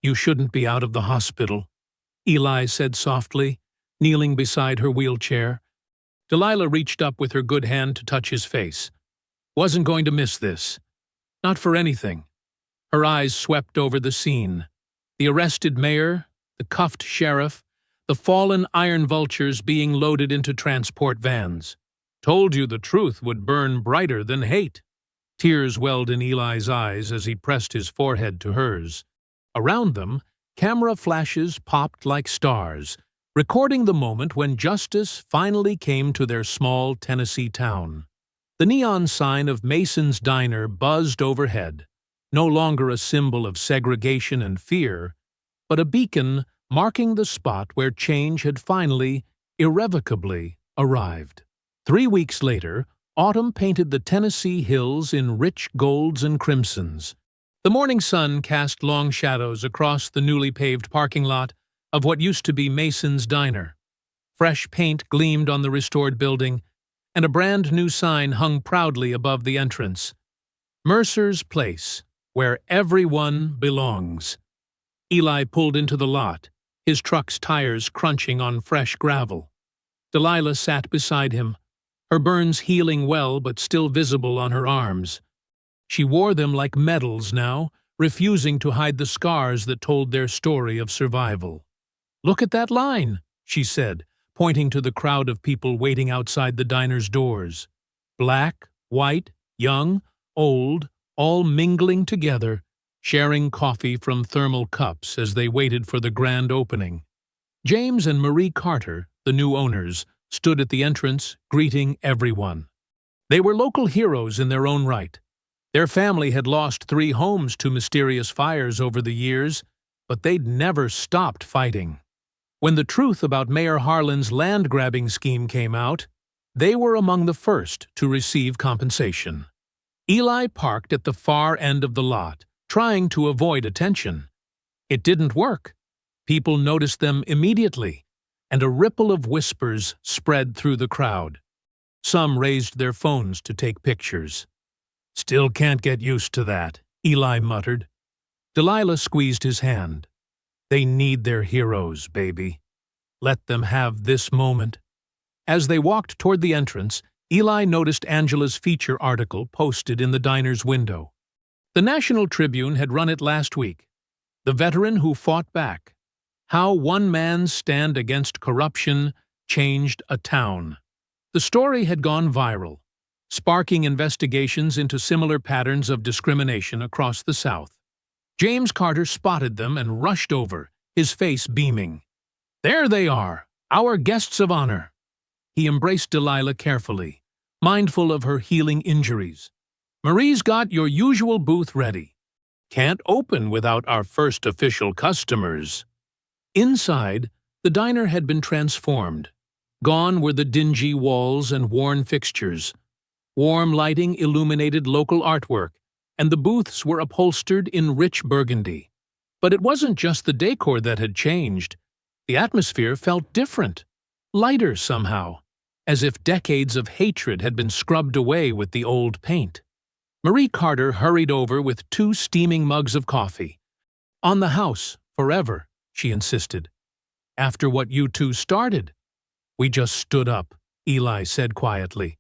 "You shouldn't be out of the hospital," Eli said softly, kneeling beside her wheelchair. Delilah reached up with her good hand to touch his face. "Wasn't going to miss this. Not for anything." Her eyes swept over the scene. The arrested mayor, the cuffed sheriff, the fallen iron vultures being loaded into transport vans. "Told you the truth would burn brighter than hate." Tears welled in Eli's eyes as he pressed his forehead to hers. Around them, camera flashes popped like stars, recording the moment when justice finally came to their small Tennessee town. The neon sign of Mason's Diner buzzed overhead, no longer a symbol of segregation and fear, but a beacon marking the spot where change had finally, irrevocably, arrived. 3 weeks later, autumn painted the Tennessee hills in rich golds and crimsons. The morning sun cast long shadows across the newly paved parking lot of what used to be Mason's Diner. Fresh paint gleamed on the restored building, and a brand-new sign hung proudly above the entrance. "Mercer's Place, where everyone belongs." Eli pulled into the lot, his truck's tires crunching on fresh gravel. Delilah sat beside him, her burns healing well but still visible on her arms. She wore them like medals now, refusing to hide the scars that told their story of survival. "Look at that line," she said, pointing to the crowd of people waiting outside the diner's doors. Black, white, young, old, all mingling together, sharing coffee from thermal cups as they waited for the grand opening. James and Marie Carter, the new owners, stood at the entrance, greeting everyone. They were local heroes in their own right. Their family had lost 3 homes to mysterious fires over the years, but they'd never stopped fighting. When the truth about Mayor Harlan's land-grabbing scheme came out, they were among the first to receive compensation. Eli parked at the far end of the lot, trying to avoid attention. It didn't work. People noticed them immediately, and a ripple of whispers spread through the crowd. Some raised their phones to take pictures. "Still can't get used to that," Eli muttered. Delilah squeezed his hand. "They need their heroes, baby. Let them have this moment." As they walked toward the entrance, Eli noticed Angela's feature article posted in the diner's window. The National Tribune had run it last week. "The Veteran Who Fought Back: How One Man's Stand Against Corruption Changed a Town." The story had gone viral, sparking investigations into similar patterns of discrimination across the South. James Carter spotted them and rushed over, his face beaming. "There they are, our guests of honor." He embraced Delilah carefully, mindful of her healing injuries. "Marie's got your usual booth ready. Can't open without our first official customers." Inside, the diner had been transformed. Gone were the dingy walls and worn fixtures. Warm lighting illuminated local artwork, and the booths were upholstered in rich burgundy. But it wasn't just the decor that had changed. The atmosphere felt different, lighter somehow, as if decades of hatred had been scrubbed away with the old paint. Marie Carter hurried over with 2 steaming mugs of coffee. "On the house, forever," she insisted. "After what you 2 started." "We just stood up," Eli said quietly.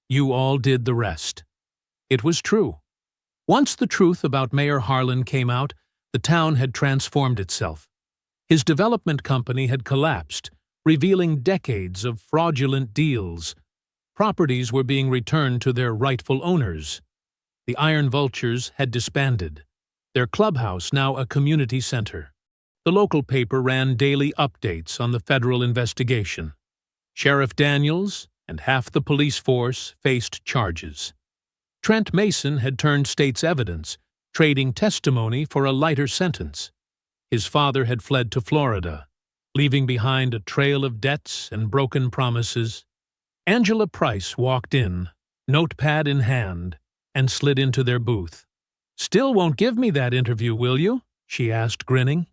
"You all did the rest." It was true. Once the truth about Mayor Harlan came out, the town had transformed itself. His development company had collapsed, revealing decades of fraudulent deals. Properties were being returned to their rightful owners. The Iron Vultures had disbanded, their clubhouse now a community center. The local paper ran daily updates on the federal investigation. Sheriff Daniels and half the police force faced charges. Trent Mason had turned state's evidence, trading testimony for a lighter sentence. His father had fled to Florida, leaving behind a trail of debts and broken promises. Angela Price walked in, notepad in hand, and slid into their booth. "Still won't give me that interview, will you?" she asked, grinning.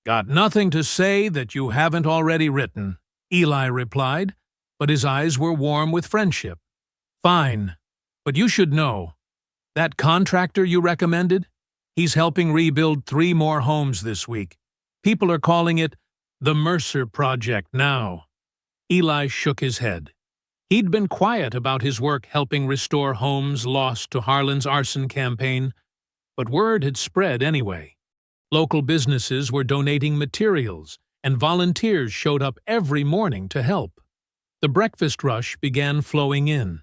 "Got nothing to say that you haven't already written," Eli replied, but his eyes were warm with friendship. Fine, but you should know. That contractor you recommended? He's helping rebuild 3 more homes this week. People are calling it the Mercer Project now. Eli shook his head. He'd been quiet about his work helping restore homes lost to Harlan's arson campaign, but word had spread anyway. Local businesses were donating materials, and volunteers showed up every morning to help. The breakfast rush began flowing in.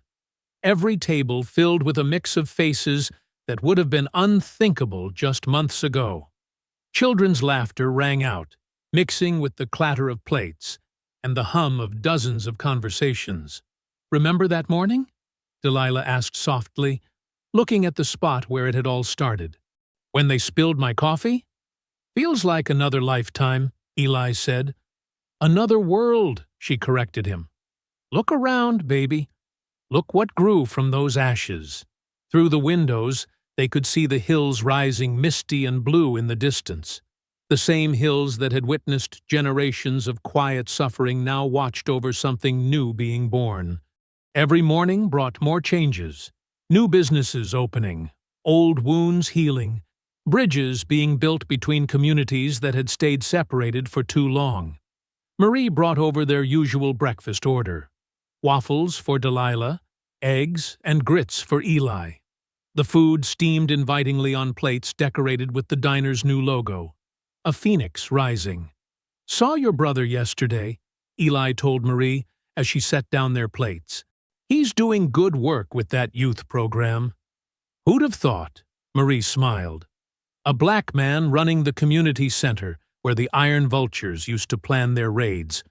Every table filled with a mix of faces that would have been unthinkable just months ago. Children's laughter rang out, mixing with the clatter of plates and the hum of dozens of conversations. "Remember that morning?" Delilah asked softly, looking at the spot where it had all started. "When they spilled my coffee?" "Feels like another lifetime," Eli said. "Another world," she corrected him. "Look around, baby. Look what grew from those ashes." Through the windows, they could see the hills rising misty and blue in the distance. The same hills that had witnessed generations of quiet suffering now watched over something new being born. Every morning brought more changes. New businesses opening, old wounds healing, bridges being built between communities that had stayed separated for too long. Marie brought over their usual breakfast order: waffles for Delilah, eggs, and grits for Eli. The food steamed invitingly on plates decorated with the diner's new logo, a phoenix rising. "Saw your brother yesterday," Eli told Marie as she set down their plates. "He's doing good work with that youth program." "Who'd have thought?" Marie smiled. "A black man running the community center where the Iron Vultures used to plan their raids.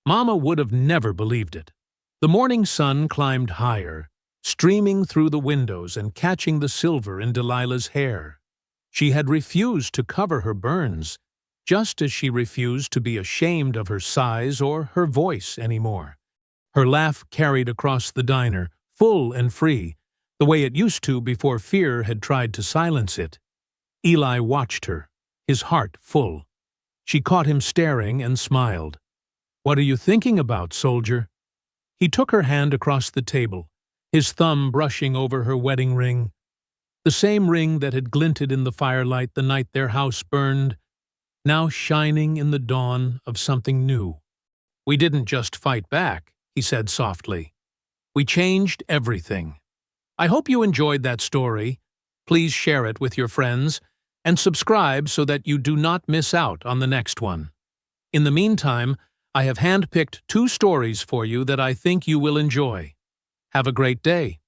Mama would have never believed it." The morning sun climbed higher, streaming through the windows and catching the silver in Delilah's hair. She had refused to cover her burns, just as she refused to be ashamed of her size or her voice anymore. Her laugh carried across the diner, full and free, the way it used to before fear had tried to silence it. Eli watched her, his heart full. She caught him staring and smiled. "What are you thinking about, soldier?" He took her hand across the table, his thumb brushing over her wedding ring. The same ring that had glinted in the firelight the night their house burned, now shining in the dawn of something new. "We didn't just fight back," he said softly. "We changed everything." I hope you enjoyed that story. Please share it with your friends and subscribe so that you do not miss out on the next one. In the meantime, I have handpicked 2 stories for you that I think you will enjoy. Have a great day.